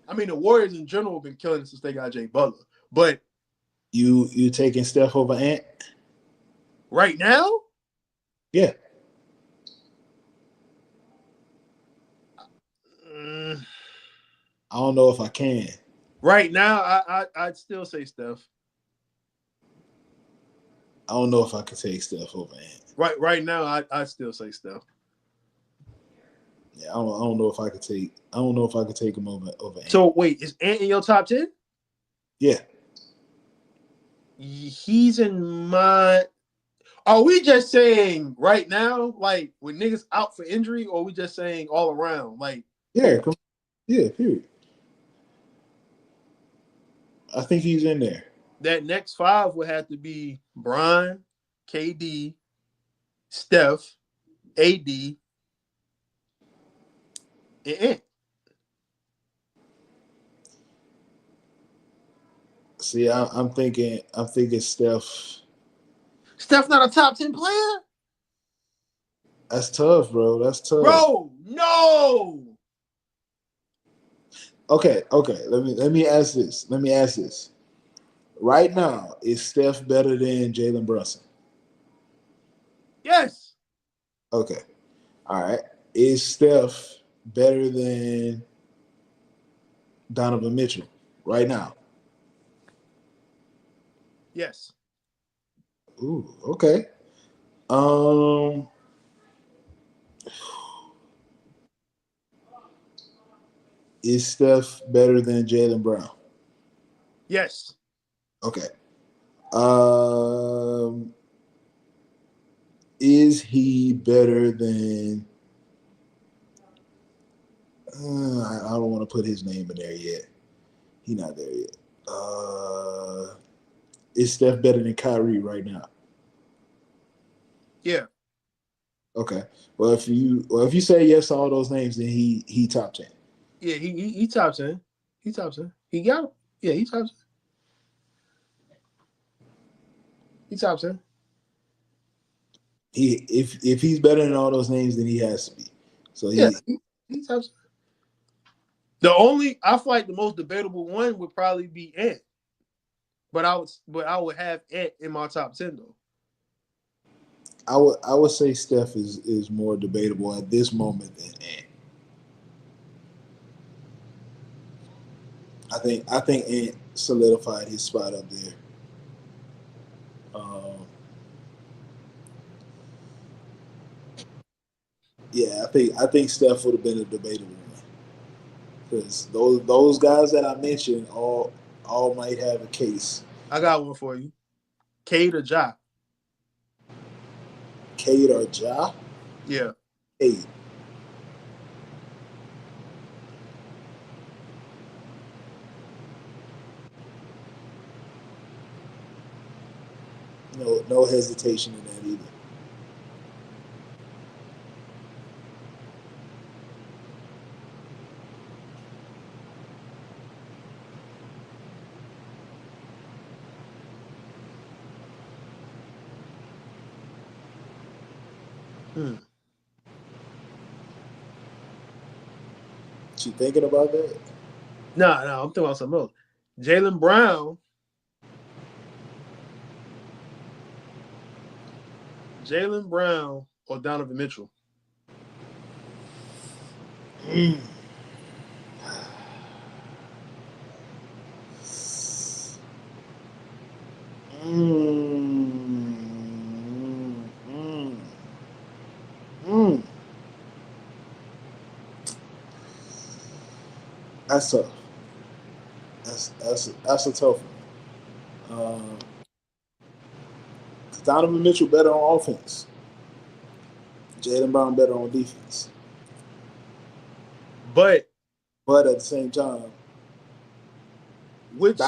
I mean, the Warriors in general have been killing it since they got Jay Butler. But you taking Steph over Ant? right now, Yeah. mm, I don't know if I can. right now, I'd still say Steph. I don't know if I could take Steph over Ant. Right now, I'd still say Steph. Yeah, I don't know if I could take. I don't know if I could take him over Ant. So wait, is Ant in your top 10? Yeah. He's in my. Are we just saying right now, like when niggas out for injury, or are we just saying all around? Like, Yeah. Yeah. Period. I think he's in there. that next 5 would have to be Brian, KD, Steph, AD, and Ant. See, I'm thinking. I'm thinking Steph. Steph not a top 10 player? That's tough, bro. That's tough. Bro, no. Okay. Okay. Let me ask this. Let me ask this. Right now, is Steph better than Jalen Brunson? Yes. Okay. All right. Is Steph better than Donovan Mitchell right now? Yes. Ooh, okay. Um, is Steph better than Jalen Brown? Yes. Okay. Um, is he better than I don't want to put his name in there yet. He's not there yet. Is Steph better than Kyrie right now? Yeah. Okay. Well, if you say yes to all those names, then he top 10. Yeah, he top 10. He top 10. He got him. Yeah, he top 10. He top 10. If he's better than all those names, then he has to be. So Yeah, he top 10. I feel like the most debatable one would probably be Ant. But I would have Ant in my top 10 though. I would say Steph is more debatable at this moment than Ant. I think Ant solidified his spot up there. Um, yeah, I think Steph would have been a debatable one because those guys that I mentioned all might have a case. I got one for you. Cade or Ja. Cade or Ja? Yeah. Cade. No hesitation in that either. Hmm. You thinking about that? Nah, I'm thinking about something else. Jaylen Brown. Jaylen Brown or Donovan Mitchell. Mm. Mm. Mm. Mm. That's tough. That's a tough one. Donovan Mitchell better on offense. Jaylen Brown better on defense. But But at the same time, which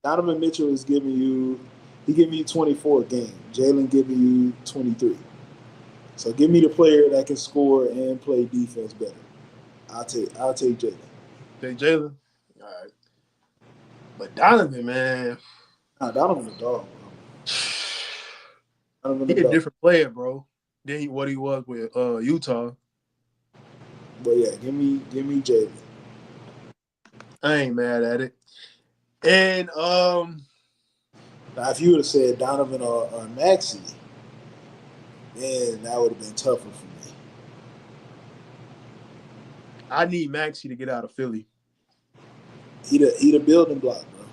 Donovan Mitchell is giving you 24 a game. Jalen giving you 23. So give me the player that can score and play defense better. I'll take Jalen. say Jaylen? All right. But Donovan, man, Nah, Donovan a dog, bro. Donovan he a a dog. different player, bro, than what he was with Utah. But yeah, give me Jalen. I ain't mad at it. And Now if you would have said Donovan or Maxey, then that would have been tougher for me. I need Maxey to get out of Philly. He the building block, bro.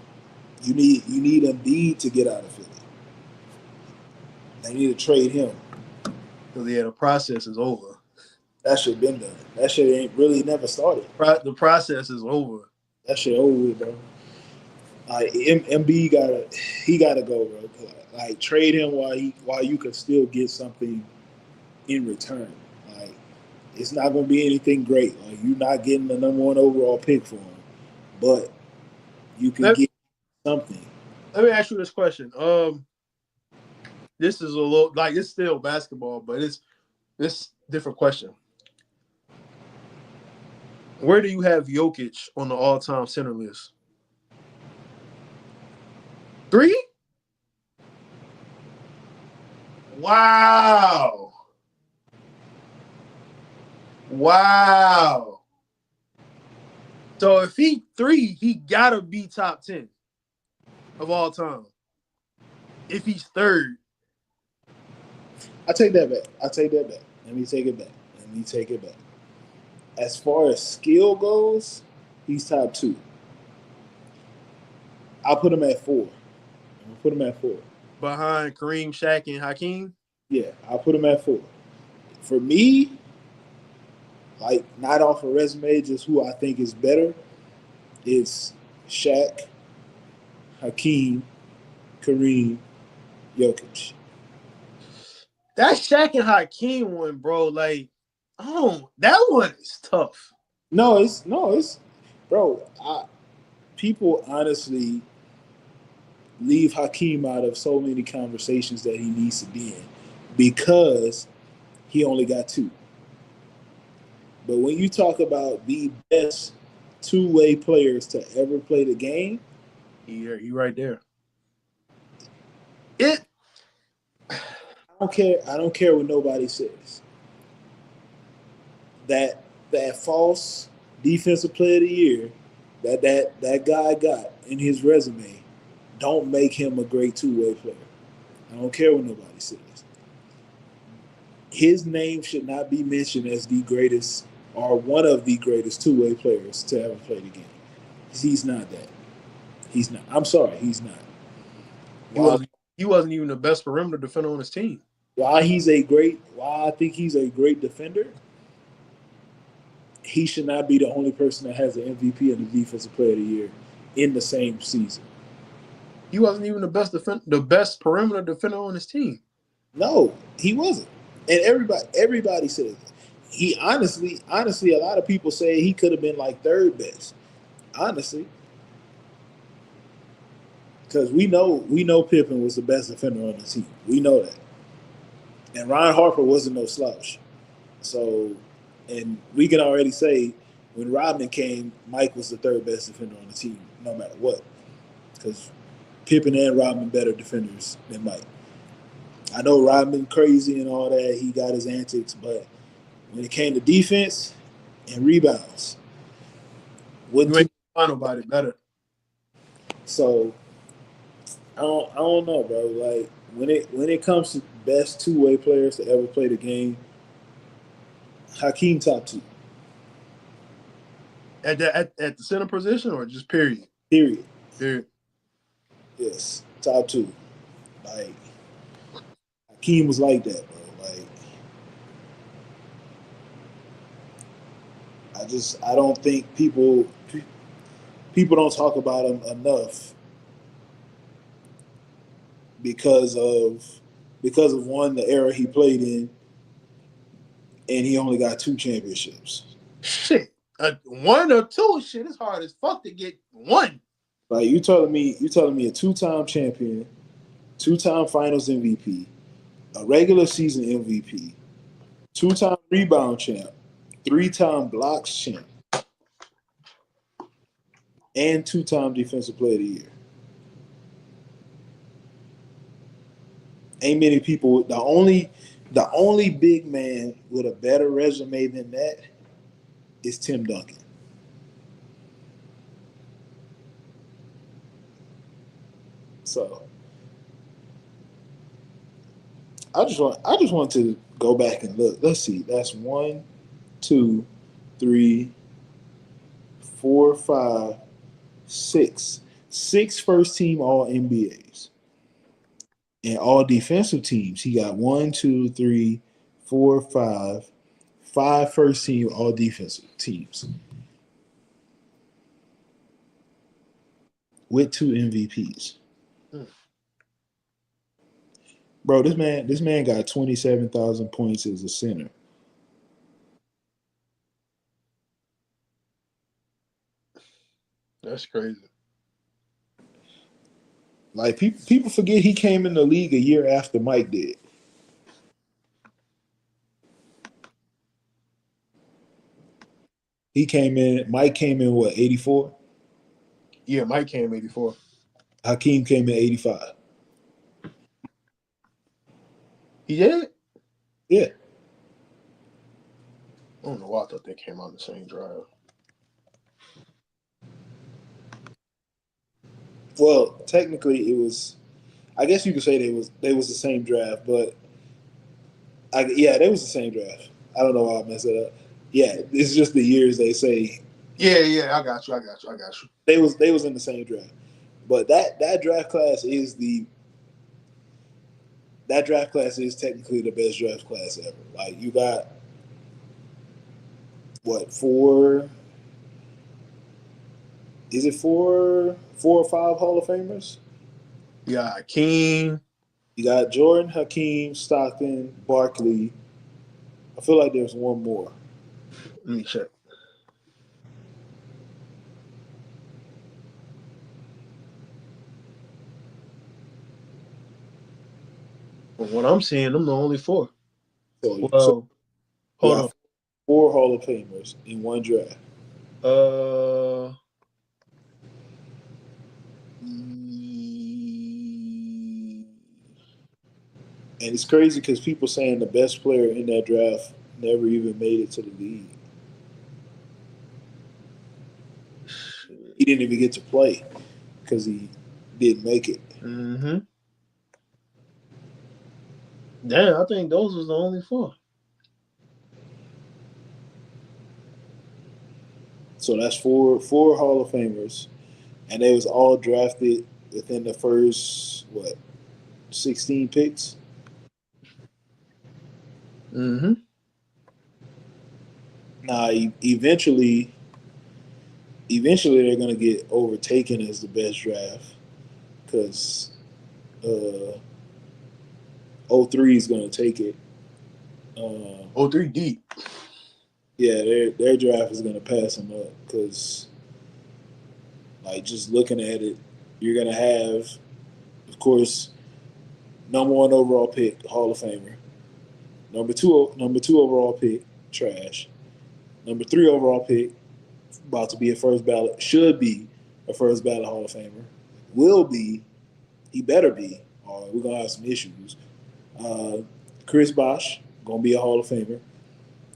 You need Embiid to get out of Philly. They need to trade him. Because the process is over. That shit been done. That shit ain't really never started. The process is over. That shit over with, bro. Like MB gotta go, bro. Like trade him while you can still get something in return. Like it's not gonna be anything great. Like you're not getting the number one overall pick for him, but you can Let, get something. let me ask you this question. This is a little like it's still basketball, but it's different question. Where do you have Jokic on the all-time center list? 3? Wow. Wow. So if he 3, he gotta be top 10 of all time. If he's third. I take that back. I take that back. Let me take it back. Let me take it back. As far as skill goes, he's top two. I'll put him at four. I'll put him at four. Behind Kareem, Shaq, and Hakeem? Yeah, I'll put him at four. For me, like not off a resume, just who I think is better, it's Shaq, Hakeem, Kareem, Jokic. That Shaq and Hakeem one, bro, like, that one is tough. No, it's bro. People honestly leave Hakeem out of so many conversations that he needs to be in because he only got two. But when you talk about the best two-way players to ever play the game, You right there. It. I don't care. I don't care what nobody says. That false defensive player of the year that guy got in his resume don't make him a great two-way player. I don't care what nobody says. His name should not be mentioned as the greatest or one of the greatest two-way players to ever play the game. He's not that. He's not. I'm sorry, he's not. He While wasn't. He wasn't even the best perimeter defender on his team. while I think he's a great defender, he should not be the only person that has an MVP and the Defensive Player of the Year in the same season. He wasn't even the best perimeter defender on his team. No, he wasn't. And everybody says he honestly, a lot of people say he could have been like third best. Honestly, because we know Pippen was the best defender on the team. We know that, and Ron Harper wasn't no slouch. So, and we can already say when Rodman came, Mike was the third best defender on the team, no matter what, because Pippen and Rodman better defenders than Mike. I know Rodman crazy and all that. He got his antics, but when it came to defense and rebounds, You ain't find nobody better. So I don't know, bro. Like when it comes to best two-way players to ever play the game, Hakeem top two. At the center position or just period? Period. Period. Yes, top two. Like Hakeem was like that, bro. Like I don't think people don't talk about him enough because of one, the era he played in, and he only got two championships. Shit, one or two, shit, it's hard as fuck to get one. Like you telling me a two-time champion, two-time Finals MVP, a regular season MVP, two-time rebound champ, three-time blocks champ, and two-time Defensive Player of the Year. Ain't many people. The only big man with a better resume than that is Tim Duncan. So I just want to go back and look. Let's see. That's 1, 2, 3, 4, 5, 6. 6 first team All NBAs. And all defensive teams, he got 1, 2, 3, 4, 5, 5 first team all defensive teams with 2 MVPs. Bro, this man got 27,000 points as a center. That's crazy. Like people forget he came in the league a year after Mike did. Mike came in what, 84? Yeah, Mike came 84. Hakeem came in 85. He did? Yeah. I don't know why I thought they came on the same drive. Well, technically it was, I guess you could say they was the same draft, but they was the same draft. I don't know why I messed it up. Yeah, it's just the years they say. Yeah, I got you. They was in the same draft. But that draft class is technically the best draft class ever. Like you got what, 4? Is it 4 or 5 Hall of Famers? Yeah, Hakeem. You got Jordan, Hakeem, Stockton, Barkley. I feel like there's one more. Let me check. From what I'm seeing, I'm the only 4. So Well, you hold got 4 Hall of Famers in one draft. on. And it's crazy because people saying the best player in that draft never even made it to the league. He didn't even get to play because he didn't make it. Mm-hmm. Damn, I think those was the only 4. So that's four Hall of Famers, and they was all drafted within the first 16 picks. Mm-hmm. Now, eventually they're gonna get overtaken as the best draft because 03 is gonna take it. 03 deep. Yeah, their draft is gonna pass them up because, like, just looking at it, you're gonna have, of course, number 1 overall pick, Hall of Famer. Number two overall pick, trash. Number 3 overall pick, about to be a first ballot, should be a first ballot Hall of Famer. Will be, he better be, or we're gonna have some issues. Chris Bosh, gonna be a Hall of Famer.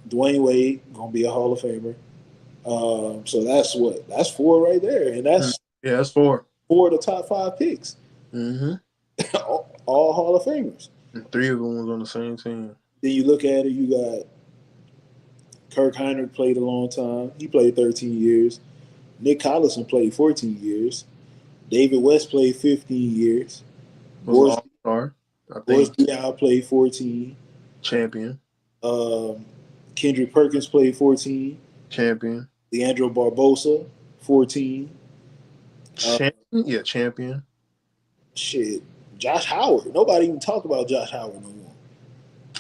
Dwayne Wade, gonna be a Hall of Famer. So that's 4 right there, and that's Yeah, that's 4. 4 of the top 5 picks. Mm-hmm. all Hall of Famers. And 3 of them was on the same team. Then you look at it, you got Kirk Heinrich played a long time. He played 13 years. Nick Collison played 14 years. David West played 15 years. Was All-Star, I Boris think. Diaw played 14. Champion. Kendrick Perkins played 14. Champion. Leandro Barbosa, 14. Champion. Shit. Josh Howard. Nobody even talk about Josh Howard no more.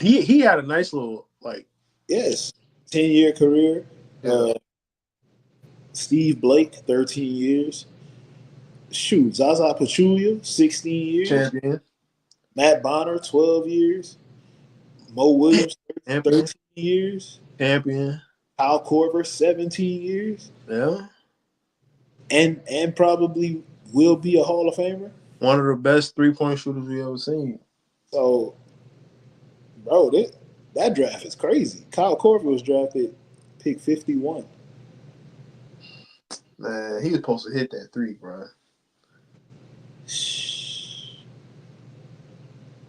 He had a nice little, like. Yes. 10-year career. Yeah. Steve Blake, 13 years. Shoot, Zaza Pachulia, 16 years. Champion. Matt Bonner, 12 years. Mo Williams, 13 years. Champion. Kyle Korver, 17 years. Yeah. And probably will be a Hall of Famer. One of the best 3-point shooters we ever seen. So, bro, that draft is crazy. Kyle Korver was drafted pick 51. Man, he was supposed to hit that 3, bro.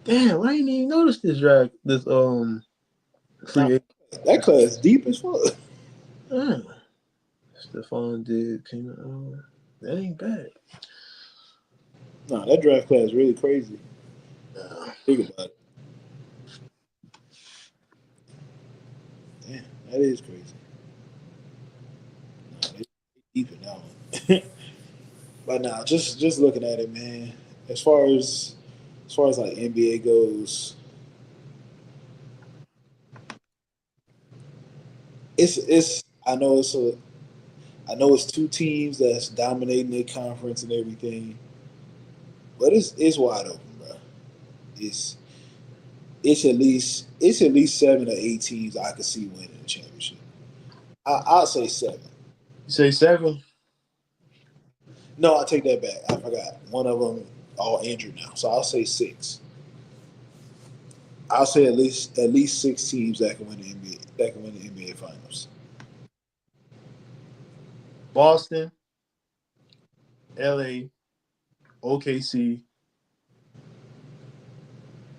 Damn, I didn't even notice this draft. This free that class deep as fuck. Stephon Diggs came out. That ain't bad. Nah, that draft class is really crazy. Think about it. Damn, that is crazy. Nah, they deep in that one. But nah, just looking at it, man. As far as like NBA goes, it's I know it's 2 teams that's dominating their conference and everything, but it's wide open, bro. It's at least 7 or 8 teams I could see winning the championship. I'll say 7. You say 7? No, I take that back. I forgot. One of them all injured now, so I'll say 6. I'll say at least 6 teams that can win the NBA Finals. Boston, LA, OKC,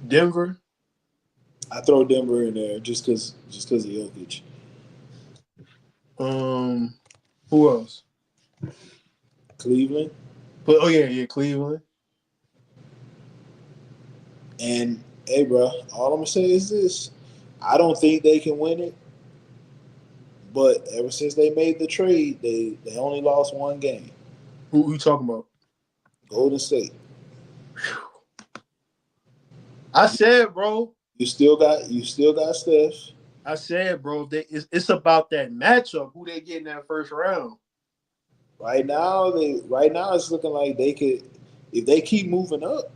Denver. I throw Denver in there just because of Jokic. Who else? Cleveland. Cleveland. And hey, bro, all I'm gonna say is this: I don't think they can win it, but ever since they made the trade, they only lost 1 game. Who you talking about? Golden State. I said, bro. You still got Steph. I said, bro. It's about that matchup. Who they get in that first round? Right now it's looking like they could, if they keep moving up,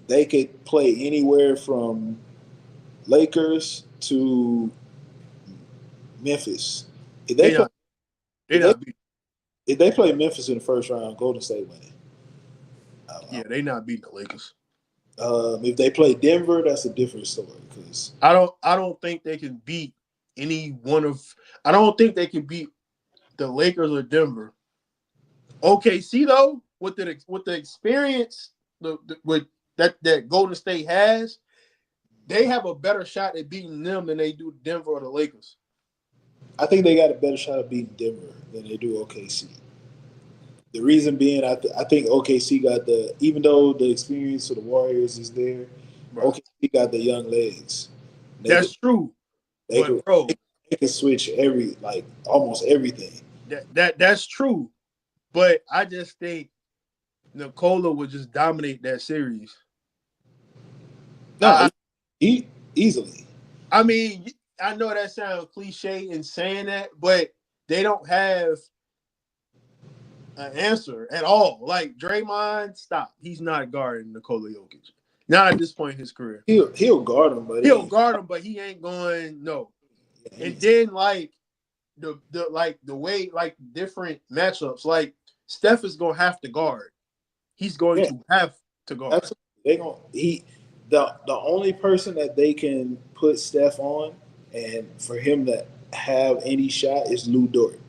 they could play anywhere from Lakers to Memphis. If they They play, not they if they not beat if they play Memphis in the first round, Golden State winning. yeah, they not beating the Lakers. If they play Denver, that's a different story. Because I don't think they can beat any one of I don't think they can beat the Lakers or Denver. OKC though, with the experience with that Golden State has, they have a better shot at beating them than they do Denver or the Lakers. I think they got a better shot of beating Denver than they do OKC. The reason being, I think OKC got even though the experience of the Warriors is there, Right. OKC got the young legs. They could, That's true. they But could, bro, they could switch almost everything. that's true. But I just think Nikola would just dominate that series. No, easily. I mean, I know that sounds cliche in saying that, but they don't have an answer at all. Like Draymond, stop. He's not guarding Nikola Jokic. Not at this point in his career. He'll guard him, but He'll guard him, but he ain't going no. And then like the way like different matchups, like Steph is gonna have to guard. He's going to have to guard. Absolutely. The only person that they can put Steph on and for him to have any shot is Lou Dort.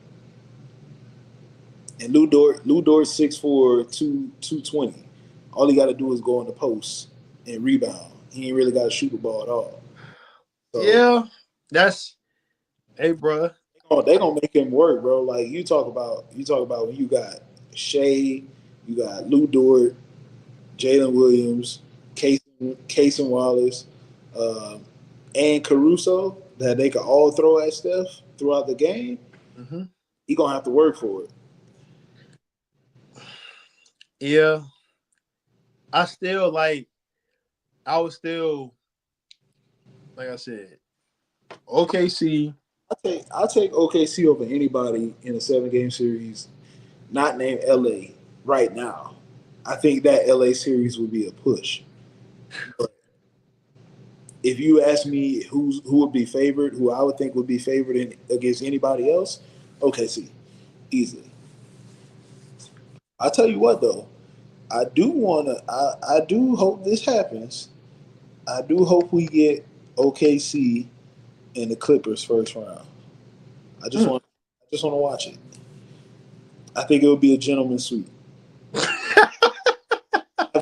And Lou Dort 6'4", 220. All he got to do is go in the post and rebound. He ain't really got to shoot the ball at all. So, yeah, that's hey, bro. They gonna make him work, bro. Like you talk about when you got Shea, you got Lou Dort, Jalen Williams, Casey Wallace, and Caruso that they could all throw at Steph throughout the game. Mm-hmm. He gonna have to work for it. Yeah, I was still like I said, OKC. I'll take OKC over anybody in a 7-game series, not named LA right now. I think that LA series would be a push. But if you ask me who would be favored, who I would think would be favored against anybody else, OKC, easily. I'll tell you what though, I do hope this happens. I do hope we get OKC in the Clippers first round. I just want to watch it. I think it would be a gentleman's sweep.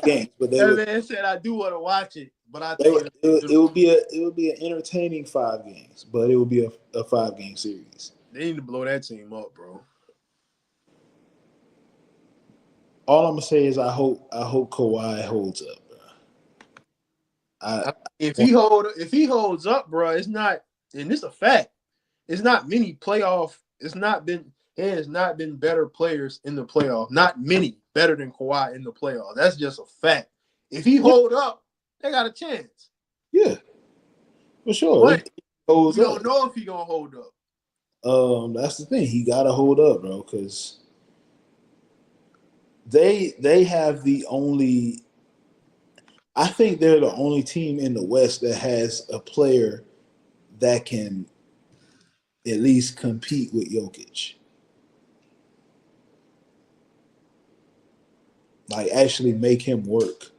Games, but that man said I do want to watch it, but I think it would be an entertaining 5 games, but it would be a 5-game series. They need to blow that team up, bro. All I'm gonna say is I hope Kawhi holds up, bro. If he holds up, bro, it's not, and it's a fact. It's not many playoff. It has not been better players in the playoff. Not many better than Kawhi in the playoff. That's just a fact. If he hold up, they got a chance. Yeah, for sure. But you don't know if he gonna hold up. That's the thing. He gotta hold up, bro, because they have the only. I think they're the only team in the West that has a player that can at least compete with Jokic. Like actually make him work.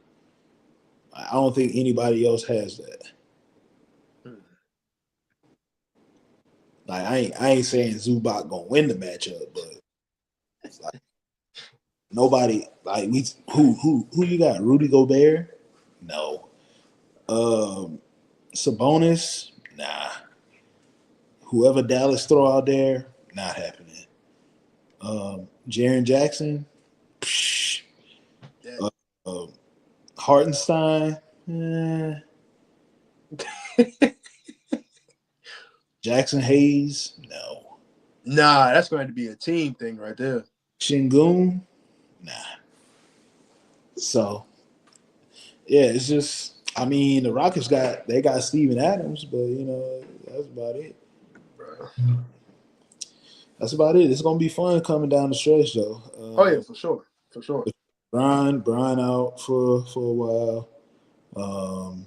I don't think anybody else has that. Like I ain't saying Zubac gonna win the matchup, but it's like nobody like who you got? Rudy Gobert? No. Sabonis? Nah. Whoever Dallas throw out there, not happening. Jaren Jackson? Psh. Hartenstein? Jackson Hayes? No. Nah, that's going to be a team thing right there. Şengün? Nah. So, yeah, it's just, I mean, the Rockets got Steven Adams, but, that's about it. That's about it. It's going to be fun coming down the stretch, though. Oh, yeah, for sure. For sure. Brian out for a while. Um,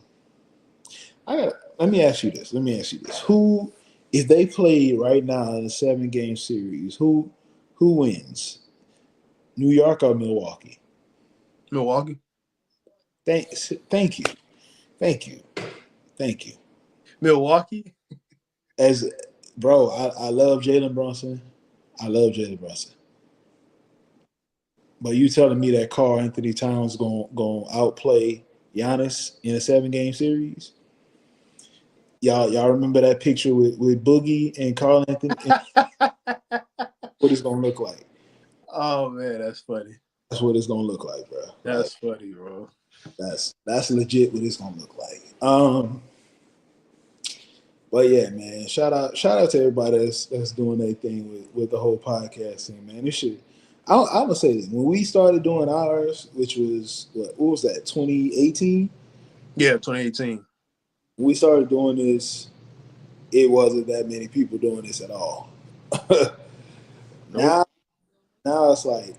let me ask you this. Who, if they played right now in a 7-game series, who wins? New York or Milwaukee? Milwaukee. Thank you, thank you, thank you. Milwaukee. As bro, I love Jalen Brunson. I love Jalen Brunson. But you telling me that Karl Anthony Towns going outplay Giannis in a 7-game series? Y'all remember that picture with Boogie and Karl Anthony? And what it's gonna look like? Oh man, that's funny. That's what it's gonna look like, bro. Like That's funny, bro. that's legit what it's gonna look like. But yeah, man, shout out to everybody that's doing their thing with the whole podcast thing, man. This shit. I'm gonna say this: when we started doing ours, which was what was that, 2018? Yeah, 2018. When we started doing this, it wasn't that many people doing this at all. Nope. now, now it's like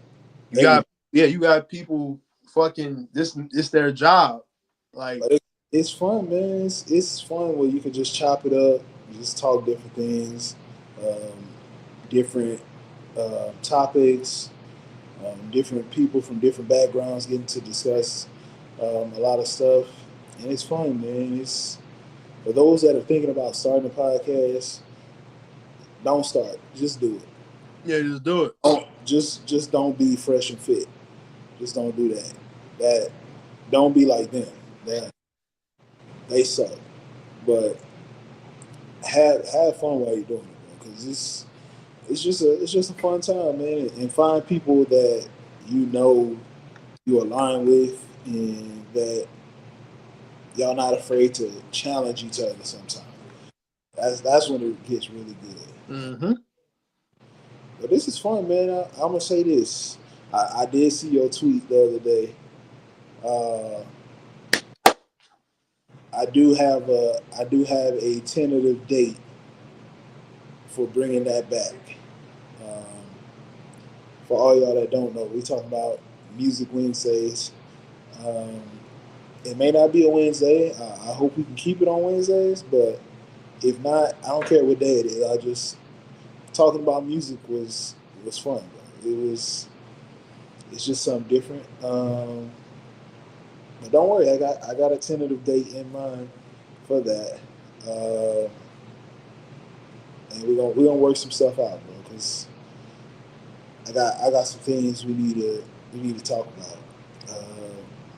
You got you got people fucking this. It's their job. Like but it's fun, man. It's fun where you can just chop it up, just talk different things, um, different topics, different people from different backgrounds getting to discuss a lot of stuff, and it's fun, man. It's for those that are thinking about starting a podcast. Don't start. Just do it. yeah, just do it. Just don't be fresh and fit. Just don't do that. That don't be like them. That they suck. But have fun while you're doing it, bro. Because it's just a fun time, man. And find people that you know you align with, and that y'all not afraid to challenge each other. Sometimes that's when it gets really good. Mm-hmm. But this is fun, man. I'm gonna say this. I did see your tweet the other day. Uh, I do have a tentative date for bringing that back. Um, for all y'all that don't know, we talking about Music Wednesdays. Um, it may not be a Wednesday. I hope we can keep it on Wednesdays, but if not, I don't care what day it is. I just talking about music was fun. Bro. It's just something different. But don't worry, I got a tentative date in mind for that, uh, and we're gonna work some stuff out, bro. Because I got some things we need to talk about.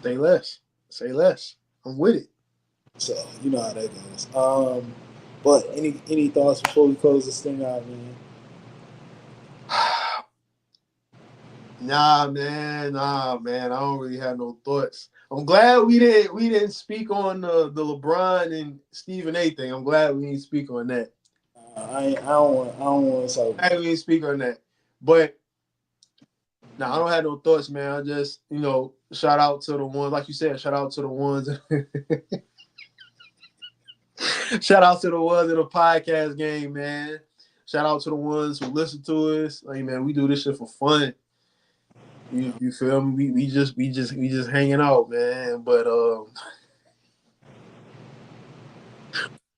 Say less. Say less. I'm with it. So you know how that goes. But any thoughts before we close this thing out, man? Nah, man. Nah, man. I don't really have no thoughts. I'm glad we didn't speak on the LeBron and Stephen A thing. I'm glad we didn't speak on that. I don't want to talk I about it. didn't speak on that. But now I don't have no thoughts, man. I just, shout out to the ones, like you said, shout out to the ones. Shout out to the ones in the podcast game, man. Shout out to the ones who listen to us. Like, man, we do this shit for fun. You feel me? We just hanging out, man.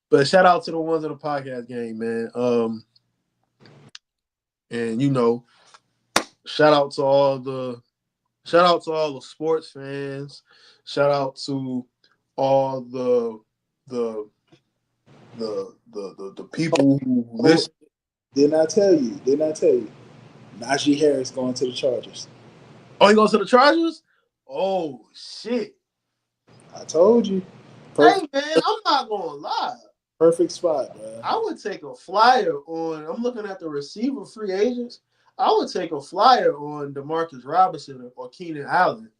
But shout out to the ones in the podcast game, man. And shout out to all the sports fans. Shout out to all the people who Oh, listen. didn't I tell you? Didn't I tell you? Najee Harris going to the Chargers. Oh, he goes to the Chargers? Oh shit. I told you. Hey Perfect, man, I'm not gonna lie. perfect spot, bro. I would take a flyer on. I'm looking at the receiver free agents. I would take a flyer on Demarcus Robinson or Keenan Allen.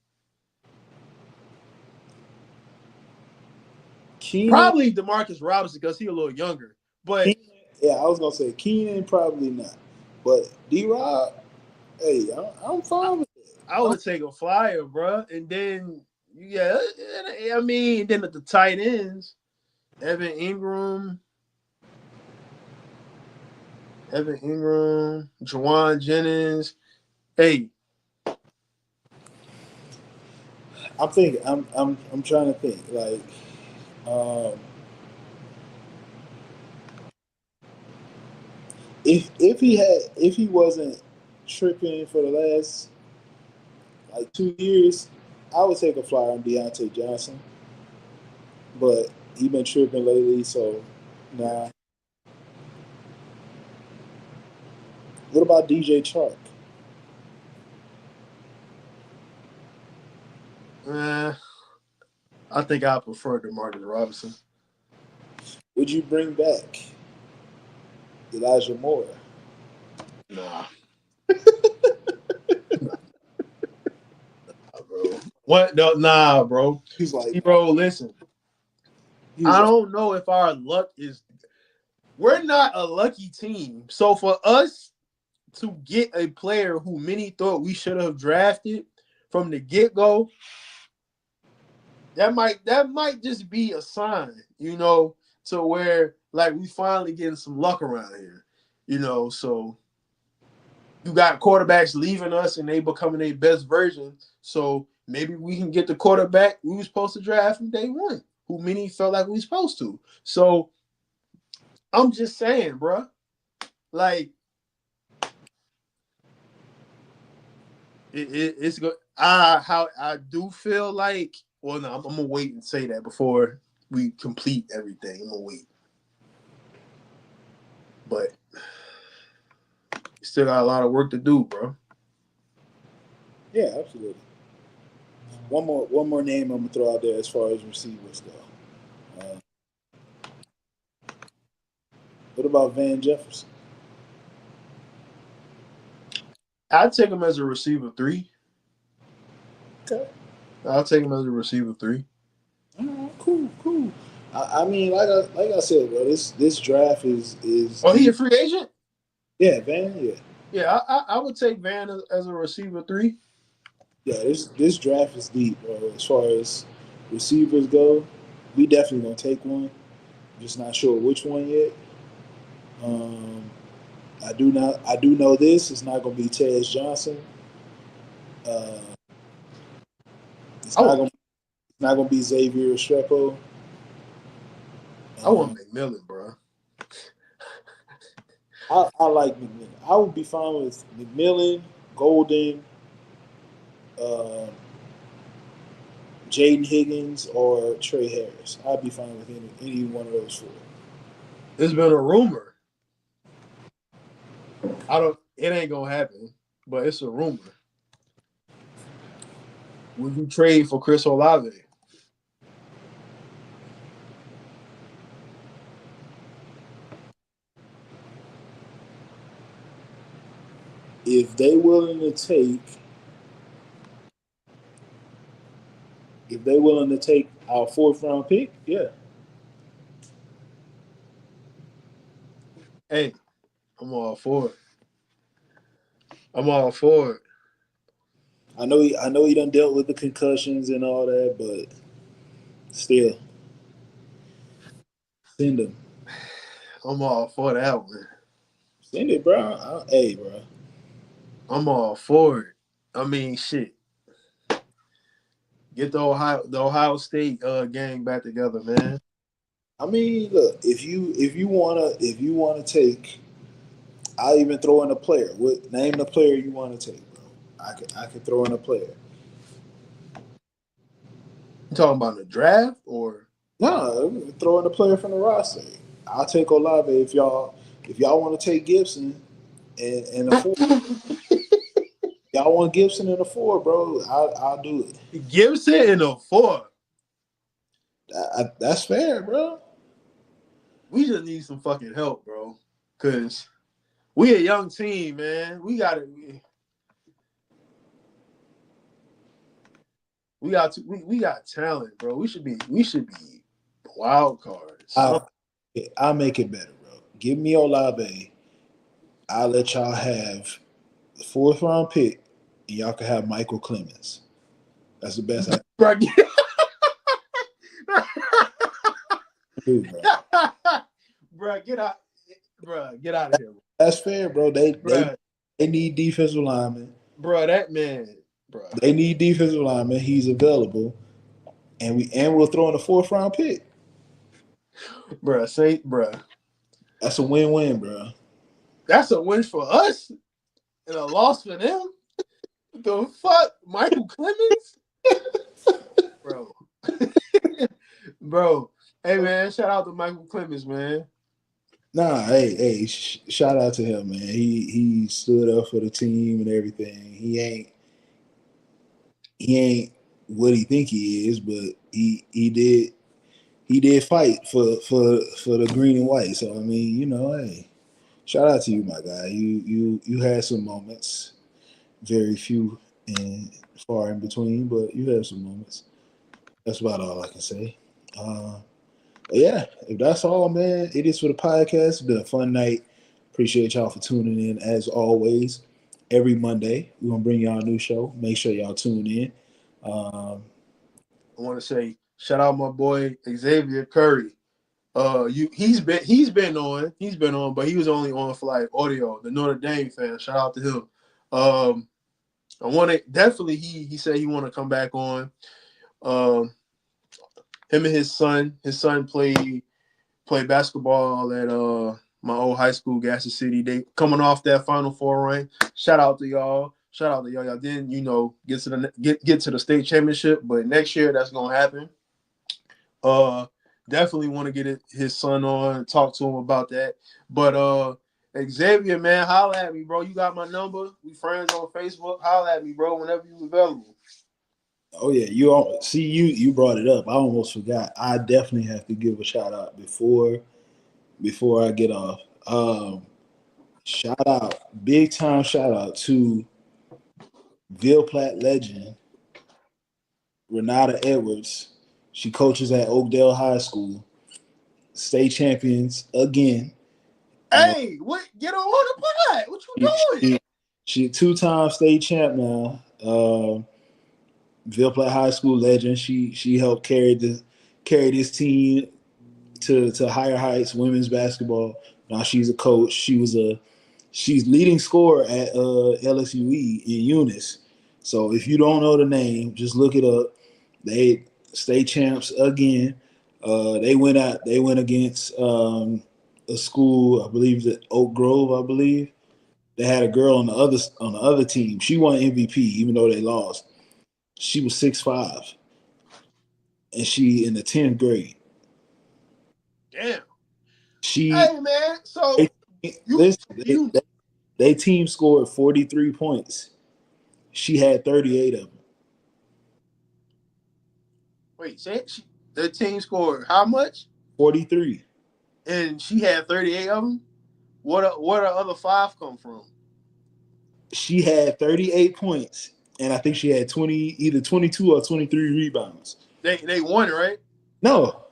Keenan, Probably Demarcus Robinson because he's a little younger. But Keenan, yeah, I was gonna say Keenan probably not, but D-Rob, hey, I'm fine with it. I would take a flyer, bro. And then I mean, then at the tight ends, Evan Ingram, Jawan Jennings. Hey, I'm thinking. I'm trying to think. Like, um, if he wasn't tripping for the last like 2 years, I would take a flyer on Deontay Johnson. But he been tripping lately, so nah. What about DJ Chark? Eh, I think I prefer DeMarcus Robinson. Would you bring back Elijah Moore? Nah, bro. What? No, nah, bro. He's like, See, bro, listen. he's I like, don't know if our luck is. We're not a lucky team. So for us to get a player who many thought we should have drafted from the get-go, that might just be a sign, to where like we finally getting some luck around here. So you got quarterbacks leaving us and they becoming their best version. So maybe we can get the quarterback we were supposed to draft from day one, who many felt like we were supposed to. So I'm just saying, bro. Like it's good. I do feel like. Well, no, I'm gonna wait and say that before we complete everything. I'm gonna wait, but still got a lot of work to do, bro. yeah, absolutely. One more name I'm gonna throw out there as far as receivers go. What about Van Jefferson? I'd take him as a receiver 3. Okay, I'll take him as a receiver 3. cool. I mean, like I said, bro, this draft is Oh, he a deep. free agent? Yeah, Van. Yeah, Yeah, I would take Van as a receiver 3. yeah. This draft is deep, bro. As far as receivers go, we definitely gonna take one. Just not sure which one yet. Um, I do know this. It's not gonna be Tez Johnson. Uh, it's I not want gonna it's not gonna be Xavier Restrepo. I want Um, McMillan, bro. I like McMillan. I would be fine with McMillan, Golden, uh, Jaden Higgins, or Trey Harris. I'd be fine with any one of those four. There's been a rumor. It ain't gonna happen, but it's a rumor. Would you trade for Chris Olave? If they willing to take, if they willing to take our fourth round pick, yeah. Hey, I'm all for it. I'm all for it. I know he done dealt with the concussions and all that, but still, send him. I'm all for that one. Send it, bro. Hey, bro. I'm all for it. I mean, shit. Get the Ohio State gang back together, man. I mean, look, if you wanna take, I'll even throw in a player. Name the player you want to take, bro. I could throw in a player. You talking about the draft or No, throw in a player from the roster. I'll take Olave if y'all want to take Gibson and a four. Y'all want Gibson in a four, bro. I'll do it. Gibson in a 4? That's fair, bro. We just need some fucking help, bro. Cause we a young team, man. We got talent, bro. We should be wild cards. I'll make it better, bro. Give me Olave. I'll let y'all have the fourth round pick, and y'all can have Michael Clemens. That's the best I Bro, can do, bro. bro, get out. Bro, get out of here. That's fair, bro. Bro, They need defensive linemen. bro, that man. Bruh. They need defensive lineman. He's available, and we'll throw in a 4th-round pick. Bruh. That's a win-win, bro. That's a win for us and a loss for them. The fuck, Michael Clemens, bro. Bro, hey man, shout out to Michael Clemens, man. Nah, hey, shout out to him, man. He stood up for the team and everything. He ain't what he think he is, but he did fight for the green and white. So I mean, hey, shout out to you, my guy. You had some moments, very few and far in between, but you had some moments. That's about all I can say. Yeah, if that's all, man, it is for the podcast. It's been a fun night. Appreciate y'all for tuning in as always. Every Monday, we're gonna bring y'all a new show. Make sure y'all tune in. I want to say shout out my boy Xavier Curry. He's been on, but he was only on for like audio. The Notre Dame fan. Shout out to him. I want to definitely. He said he want to come back on. Him and his son. His son played basketball at my old high school, Gaston City. They coming off that Final Four run. Shout out to y'all. Y'all didn't, get to the state championship, but next year that's gonna happen. Definitely want to get his son on, talk to him about that. But Xavier, man, holla at me, bro. You got my number. We friends on Facebook. Holla at me, bro, whenever you available. Oh yeah, you brought it up. I almost forgot. I definitely have to give a shout out before I get off. Big time shout out to Ville Platte legend Renata Edwards. She coaches at Oakdale High School. State champions again. Hey, what? Get on the pod. What you doing? She a 2-time state champ now. Ville Platte High School legend. She helped carry this team to higher heights, women's basketball. Now she's a coach. She's leading scorer at LSUE in Eunice. So if you don't know the name, just look it up. They state champs again. They went against a school, I believe at Oak Grove, I believe. They had a girl on the other team. She won MVP, even though they lost. She was 6'5", and she in the 10th grade. Damn. Hey man, so they team scored 43 points. She had 38 of them. Wait, the team scored how much? 43. And she had 38 of them? Where the other 5 come from? She had 38 points, and I think she had either 22 or 23 rebounds. They won, right? No.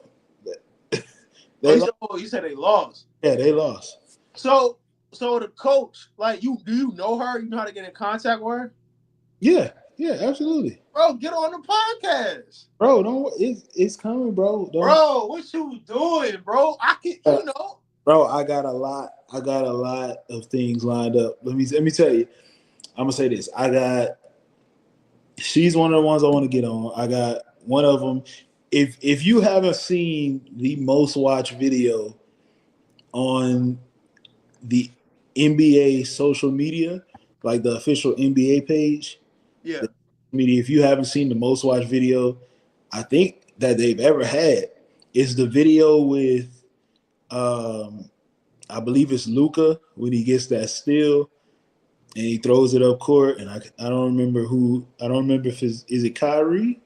You said they lost. Yeah, they lost. So the coach, like, do you know her? You know how to get in contact with her? Yeah, absolutely. Bro, get on the podcast. Bro, it's coming, bro. Bro, what you doing, bro? Bro, I got a lot of things lined up. Let me tell you. I'm gonna say this. She's one of the ones I want to get on. I got one of them. If you haven't seen the most watched video on the NBA social media, like the official NBA page, yeah. If you haven't seen the most watched video, I think that they've ever had, is the video with, I believe it's Luka when he gets that steal and he throws it up court, and I don't remember who. I don't remember if is it Kyrie.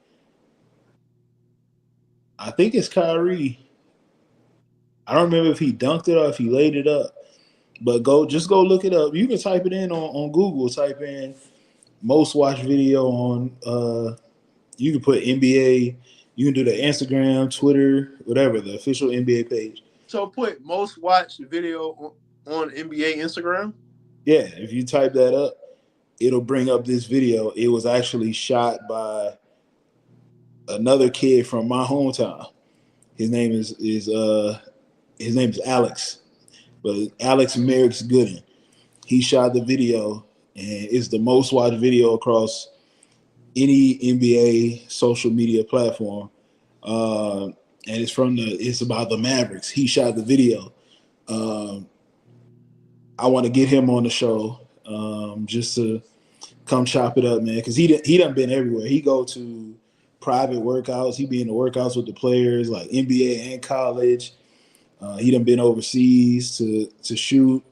I think it's Kyrie. I don't remember if he dunked it or if he laid it up. But just go look it up. You can type it in on Google. Type in most watched video on. You can put NBA. You can do the Instagram, Twitter, whatever, the official NBA page. So put most watched video on NBA Instagram? Yeah, if you type that up, it'll bring up this video. It was actually shot by another kid from my hometown. His name is Alex, but Alex Merrick's Gooden. He shot the video, and it's the most watched video across any NBA social media platform, and it's about the Mavericks. He shot the video. Um, I want to get him on the show, just to come chop it up, man, because he done been everywhere. He go to private workouts. He be in the workouts with the players, like NBA and college. He done been overseas to shoot.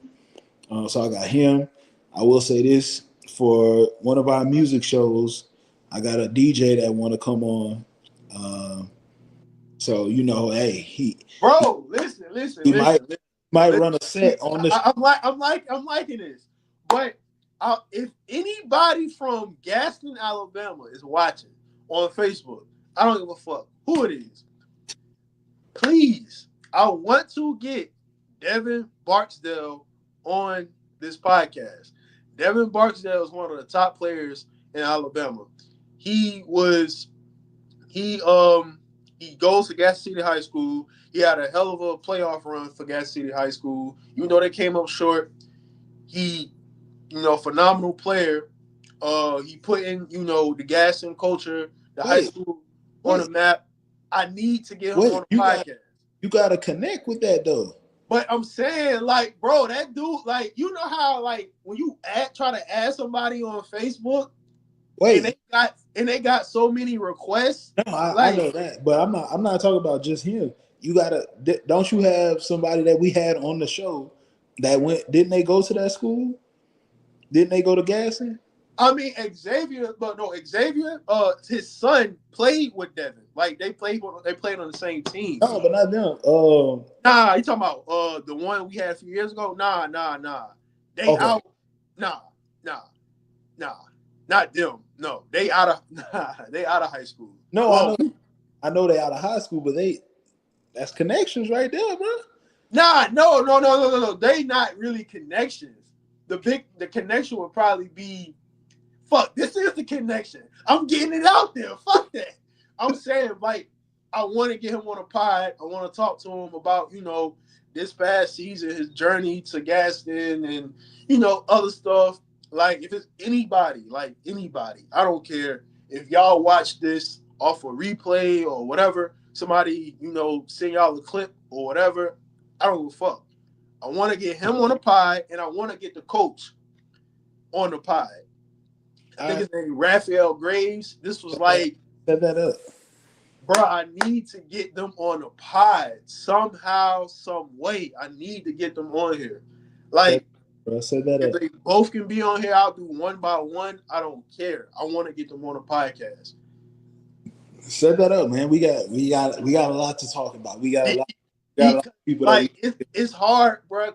So I got him. I will say this, for one of our music shows, I got a DJ that want to come on. So hey, Bro, listen, he might listen. run a set on the. I'm liking this, but if anybody from Gaston, Alabama, is watching on Facebook, I don't give a fuck who it is. Please, I want to get Devin Barksdale on this podcast. Devin Barksdale is one of the top players in Alabama. He goes to Gas City High School. He had a hell of a playoff run for Gas City High School. Even though they came up short, he, phenomenal player. He put in, the Gaston culture, the high school on the map. I need to get him on the podcast. You got to connect with that, though. But I'm saying, like, bro, that dude, like, you know how, like, when you try to add somebody on Facebook, and they got so many requests. No, I know that, but I'm not talking about just him. You don't you have somebody that we had on the show that didn't they go to that school? Didn't they go to Gaston? I mean, Xavier, his son played with Devin. Like, they played on the same team. No, but not them. Nah, you talking about the one we had a few years ago? Nah. They okay. Out. Nah. Not them. No, they out of high school. No, I know they out of high school, but that's connections right there, bro. Nah, no. They not really connections. The connection would probably be, fuck, this is the connection. I'm getting it out there. Fuck that. I'm saying, like, I want to get him on a pod. I want to talk to him about, this past season, his journey to Gaston and, other stuff. Like, if it's anybody, I don't care if y'all watch this off a replay or whatever, somebody, send y'all a clip or whatever, I don't give a fuck. I want to get him on the pod, and I want to get the coach on the pod. I think his name is Raphael Graves. This was like, set that up. Bro, I need to get them on the pod somehow, some way. I need to get them on here. Like, set that if up. they both can be on here, I'll do one by one. I don't care. I want to get them on a podcast. Set that up, man. We got a lot to talk about. We got a lot of people. Like, it's hard, bro.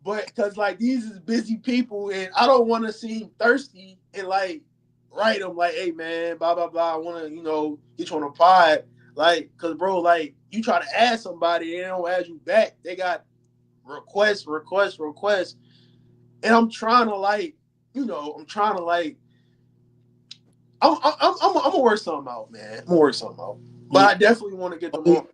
Because like, these is busy people, and I don't want to seem thirsty and like write them like, hey man, blah blah blah. I want to get you on a pod, like, cause bro, like, you try to add somebody, they don't add you back. They got requests, and I'm trying to I'm gonna work something out, man. But I definitely want to get them on.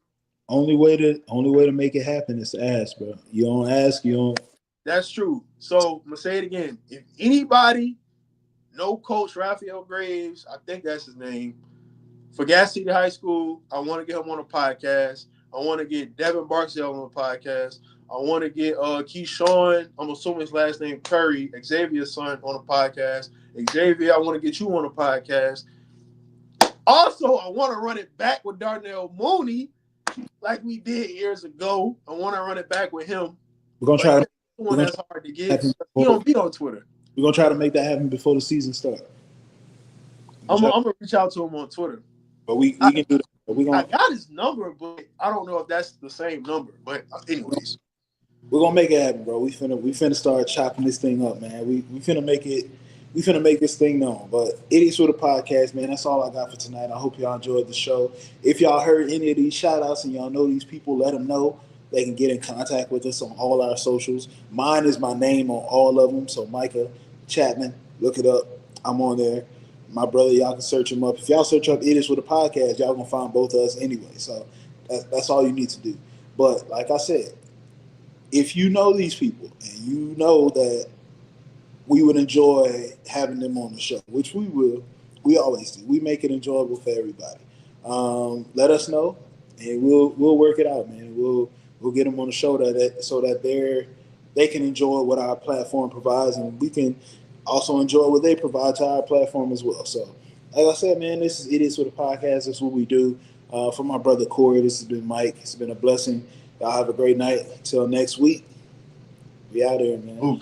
Only way to make it happen is to ask, bro. You don't ask, you don't. That's true. So I'm gonna say it again. If anybody know Coach Raphael Graves, I think that's his name, for Gas City High School, I want to get him on a podcast. I want to get Devin Barksdale on a podcast. I want to get Keyshawn, I'm assuming his last name Curry, Xavier's son, on a podcast. Xavier, I want to get you on a podcast. Also, I want to run it back with Darnell Mooney like we did years ago. I want to run it back with him. We're going to try to one that's hard to get. He don't be on Twitter. We're going to try to make that happen before the season starts. I'm going to reach out to him on Twitter. But we can do that. I got his number, but I don't know if that's the same number. But anyways. We're going to make it happen, bro. We finna start chopping this thing up, man. We finna make this thing known. But it is for the podcast, man. That's all I got for tonight. I hope y'all enjoyed the show. If y'all heard any of these shout outs and y'all know these people, let them know. They can get in contact with us on all our socials. Mine is my name on all of them. So Micah Chapman, look it up. I'm on there. My brother, y'all can search him up. If y'all search up It Is For The Podcast, y'all going to find both of us anyway. So that's all you need to do. But like I said, if you know these people and you know that we would enjoy having them on the show, which we will, We always do. We make it enjoyable for everybody. Let us know, and we'll work it out, man. We'll get them on the show so that they can enjoy what our platform provides, and we can also enjoy what they provide to our platform as well. So, like I said, man, this is It Is for the Podcast. That's what we do. For my brother Corey, this has been Mike. It's been a blessing. Y'all have a great night. Until next week, we out here, man. Ooh.